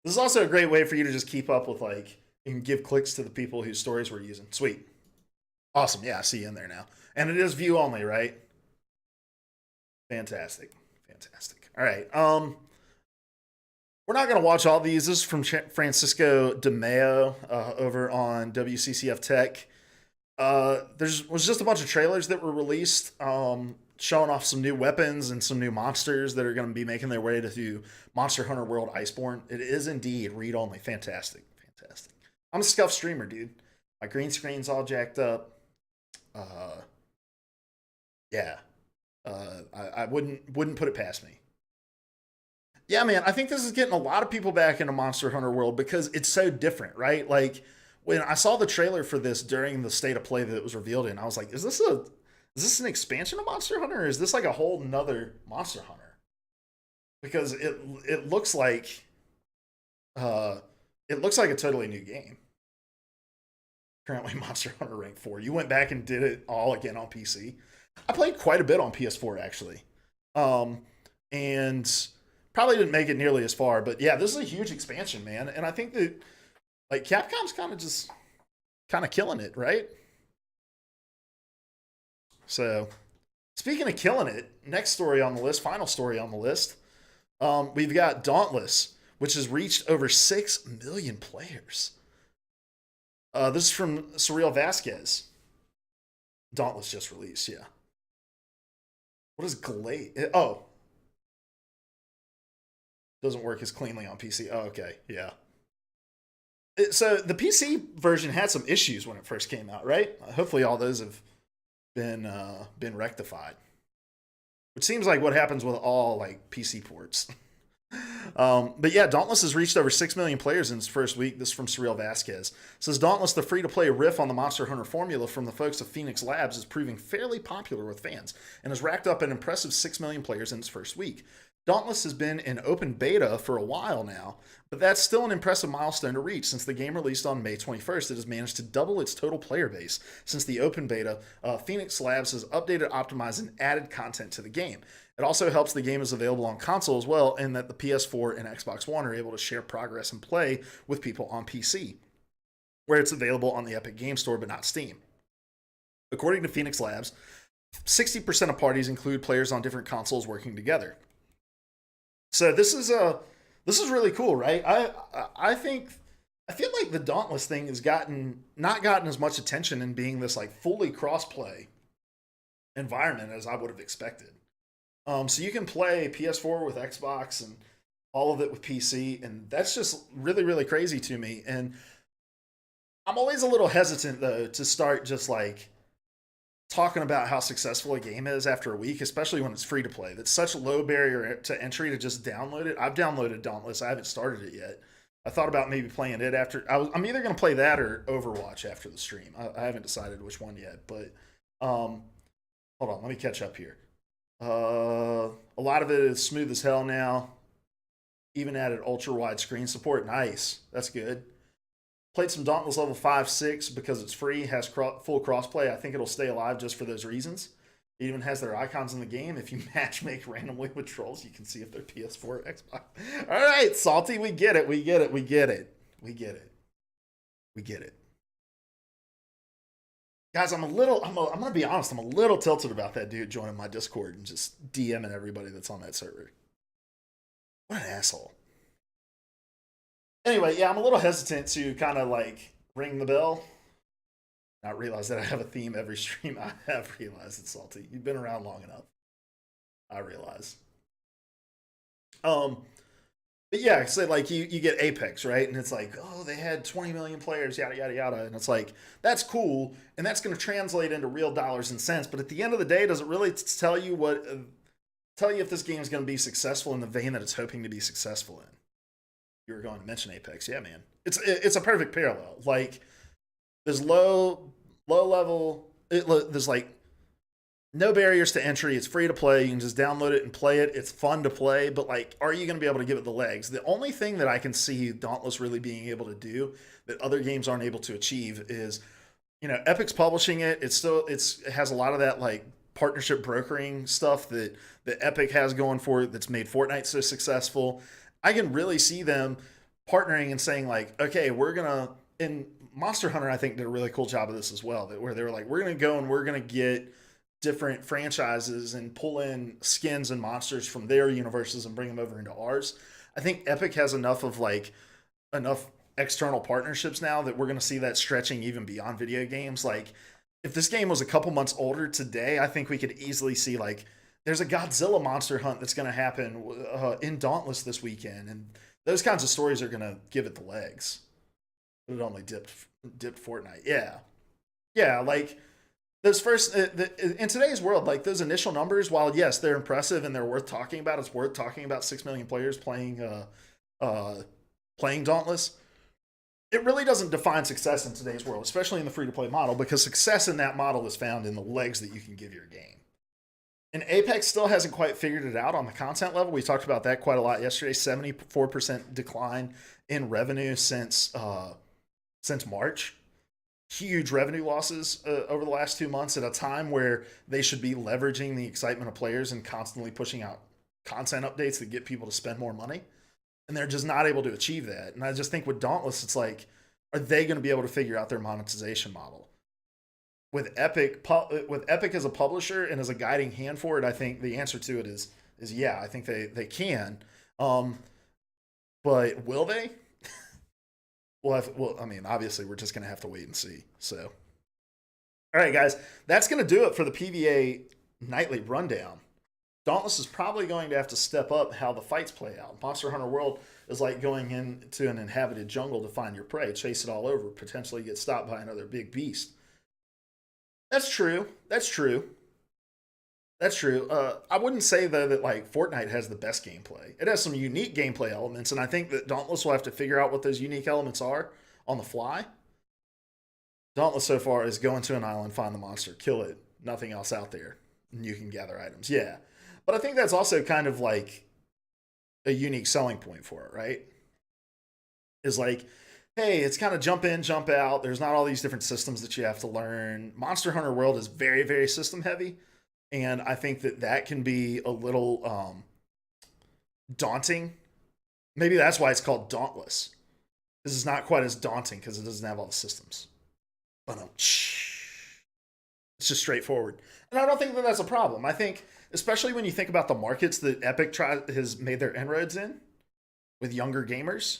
A: this is also a great way for you to just keep up with like and give clicks to the people whose stories we're using. Sweet. Awesome. Yeah, I see you in there now. And it is view only, right? Fantastic. All right. We're not going to watch all these. This is from Francisco De Mayo over on WCCF Tech. Was just a bunch of trailers that were released showing off some new weapons and some new monsters that are going to be making their way to Monster Hunter World Iceborne. It is indeed read-only. Fantastic. I'm a scuff streamer, dude. My green screen's all jacked up. I wouldn't put it past me. Yeah, man, I think this is getting a lot of people back into Monster Hunter World because it's so different, right? Like, when I saw the trailer for this during the state of play that it was revealed in, I was like, is this an expansion of Monster Hunter, or is this like a whole nother Monster Hunter? Because it looks like a totally new game. Currently Monster Hunter Rank 4. You went back and did it all again on PC. I played quite a bit on PS4 actually. And probably didn't make it nearly as far, but yeah, this is a huge expansion, man. And I think that like Capcom's kind of killing it, right? So, speaking of killing it, next story on the list, final story on the list, we've got Dauntless, which has reached over 6 million players. This is from Surreal Vasquez. Dauntless just released, yeah. What is Glade? Oh, doesn't work as cleanly on PC. Oh, okay, yeah. So the PC version had some issues when it first came out, right? Hopefully, all those have been rectified. Which seems like what happens with all like PC ports. But yeah, Dauntless has reached over 6 million players in its first week. This is from Surreal Vasquez. It says Dauntless, the free to play riff on the Monster Hunter formula from the folks of Phoenix Labs, is proving fairly popular with fans and has racked up an impressive 6 million players in its first week. Dauntless has been in open beta for a while now, but that's still an impressive milestone to reach. Since the game released on May 21st, it has managed to double its total player base. Since the open beta, Phoenix Labs has updated, optimized, and added content to the game. It also helps the game is available on console as well, and that the PS4 and Xbox One are able to share progress and play with people on PC, where it's available on the Epic Game Store but not Steam. According to Phoenix Labs, 60% of parties include players on different consoles working together. So this is really cool, right? I think I feel like the Dauntless thing has not gotten as much attention in being this like fully crossplay environment as I would have expected. So you can play PS4 with Xbox and all of it with PC, and that's just really, really crazy to me. And I'm always a little hesitant though to start just like talking about how successful a game is after a week, especially when it's free to play. That's such a low barrier to entry to just download it. I've downloaded Dauntless. I haven't started it yet. I thought about maybe playing it after. I'm either going to play that or Overwatch after the stream. I haven't decided which one yet, but hold on, let me catch up here. A lot of it is smooth as hell now. Even added ultra wide screen support. Nice, that's good. Played some Dauntless level 5, 6 because it's free, has full crossplay. I think it'll stay alive just for those reasons. It even has their icons in the game. If you matchmake randomly with trolls, you can see if they're PS4 or Xbox. All right, Salty, we get it. We get it. We get it. We get it. We get it. Guys, I'm going to be honest, I'm a little tilted about that dude joining my Discord and just DMing everybody that's on that server. What an asshole. Anyway, yeah, I'm a little hesitant to kind of like ring the bell. Not realize that I have a theme every stream. I have realized it's Salty. You've been around long enough. I realize. But yeah, say like you get Apex, right? And it's like, oh, they had 20 million players, yada yada yada, and it's like that's cool, and that's going to translate into real dollars and cents. But at the end of the day, does it really tell you if this game is going to be successful in the vein that it's hoping to be successful in? You were going to mention Apex, yeah, man. It's a perfect parallel. Like there's low level. There's like no barriers to entry. It's free to play. You can just download it and play it. It's fun to play, but like, are you going to be able to give it the legs? The only thing that I can see Dauntless really being able to do that other games aren't able to achieve is, Epic's publishing it. It has a lot of that like partnership brokering stuff that Epic has going for it that's made Fortnite so successful. I can really see them partnering and saying like, okay, we're gonna. And Monster Hunter, I think, did a really cool job of this as well. Where they were like, we're gonna go and we're gonna get different franchises and pull in skins and monsters from their universes and bring them over into ours. I think Epic has enough external partnerships now that we're going to see that stretching even beyond video games. Like if this game was a couple months older today, I think we could easily see like there's a Godzilla monster hunt that's going to happen in Dauntless this weekend, and those kinds of stories are going to give it the legs. But it only dipped Fortnite. Yeah, like those first in today's world, like those initial numbers, while yes, they're impressive and they're worth talking about, it's worth talking about 6 million players playing Dauntless. It really doesn't define success in today's world, especially in the free to play model, because success in that model is found in the legs that you can give your game. And Apex still hasn't quite figured it out on the content level. We talked about that quite a lot yesterday. 74% decline in revenue since March. Huge revenue losses over the last 2 months at a time where they should be leveraging the excitement of players and constantly pushing out content updates that get people to spend more money. And they're just not able to achieve that. And I just think with Dauntless, it's like, are they going to be able to figure out their monetization model? With Epic as a publisher and as a guiding hand for it, I think the answer to it is yeah, I think they can. But will they? Well, I mean, obviously, we're just going to have to wait and see. So, All right, guys, that's going to do it for the PvA nightly rundown. Dauntless is probably going to have to step up how the fights play out. Monster Hunter World is like going into an inhabited jungle to find your prey, chase it all over, potentially get stopped by another big beast. That's true. That's true. That's true. I wouldn't say though that like Fortnite has the best gameplay. It has some unique gameplay elements, and I think that Dauntless will have to figure out what those unique elements are on the fly. Dauntless so far is go into an island, find the monster, kill it, nothing else out there, and you can gather items. Yeah, but I think that's also kind of like a unique selling point for it, right? Is like, hey, it's kind of jump in, jump out. There's not all these different systems that you have to learn. Monster Hunter World is very, very system heavy. And I think that that can be a little daunting. Maybe that's why it's called Dauntless. This is not quite as daunting because it doesn't have all the systems. But it's just straightforward. And I don't think that that's a problem. I think, especially when you think about the markets that Epic has made their inroads in with younger gamers,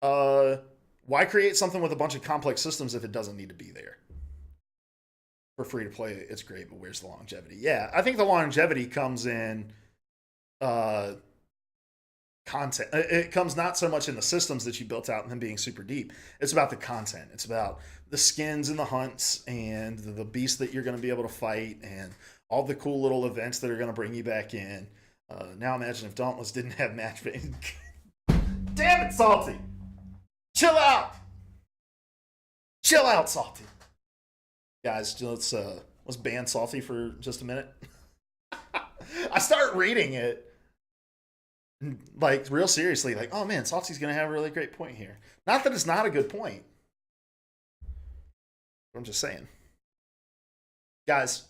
A: why create something with a bunch of complex systems if it doesn't need to be there? For free to play, it's great, but where's the longevity? Yeah, I think the longevity comes in content. It comes not so much in the systems that you built out and them being super deep. It's about the content. It's about the skins and the hunts and the beasts that you're going to be able to fight and all the cool little events that are going to bring you back in. Now imagine if Dauntless didn't have matchmaking. Damn it, Salty! Chill out! Chill out, Salty! Guys, let's ban Salty for just a minute. I start reading it like real seriously, like, oh man, Salty's gonna have a really great point here. Not that it's not a good point. I'm just saying. Guys,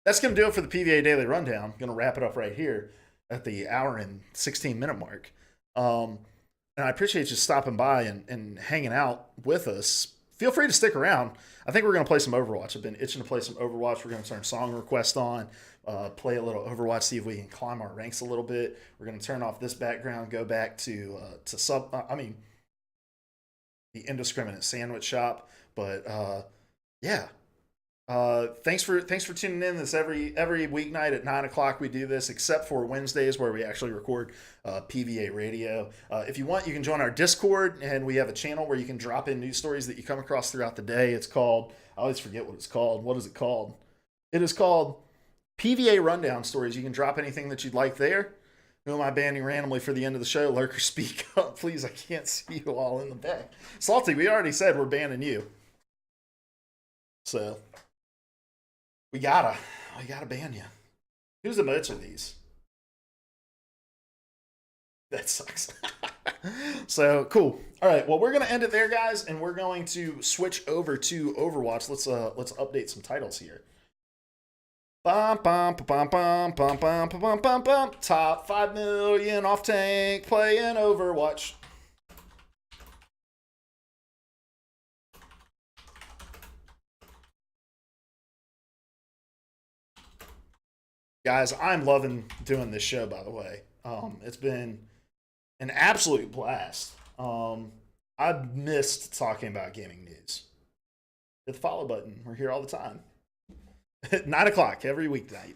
A: that's gonna do it for the PvA Daily Rundown. I'm gonna wrap it up right here at the hour and 16-minute mark. And I appreciate you stopping by and hanging out with us. Feel free to stick around. I think we're going to play some Overwatch. I've been itching to play some Overwatch. We're going to turn song request on, play a little Overwatch, see if we can climb our ranks a little bit. We're going to turn off this background, go back to the indiscriminate sandwich shop. But yeah, thanks for tuning in. This every weeknight at 9 o'clock we do this, except for Wednesdays where we actually record PvA radio. If you want, you can join our Discord, and we have a channel where you can drop in news stories that you come across throughout the day. It's called, I always forget what it's called. What is it called? It is called PvA Rundown Stories. You can drop anything that you'd like there. Who am I banning randomly for the end of the show? Lurker, speak up, please. I can't see you all in the back. Salty, we already said we're banning you. So we gotta ban you. Whose emotes are these? That sucks. So cool. All right. Well, we're gonna end it there, guys, and we're going to switch over to Overwatch. Let's update some titles here. Bum, bum, bum, bum, bum, bum, bum, bum, bum. Top 5 million off tank playing Overwatch. Guys, I'm loving doing this show, by the way. It's been an absolute blast. I've missed talking about gaming news. Hit the follow button. We're here all the time. 9 o'clock every weeknight.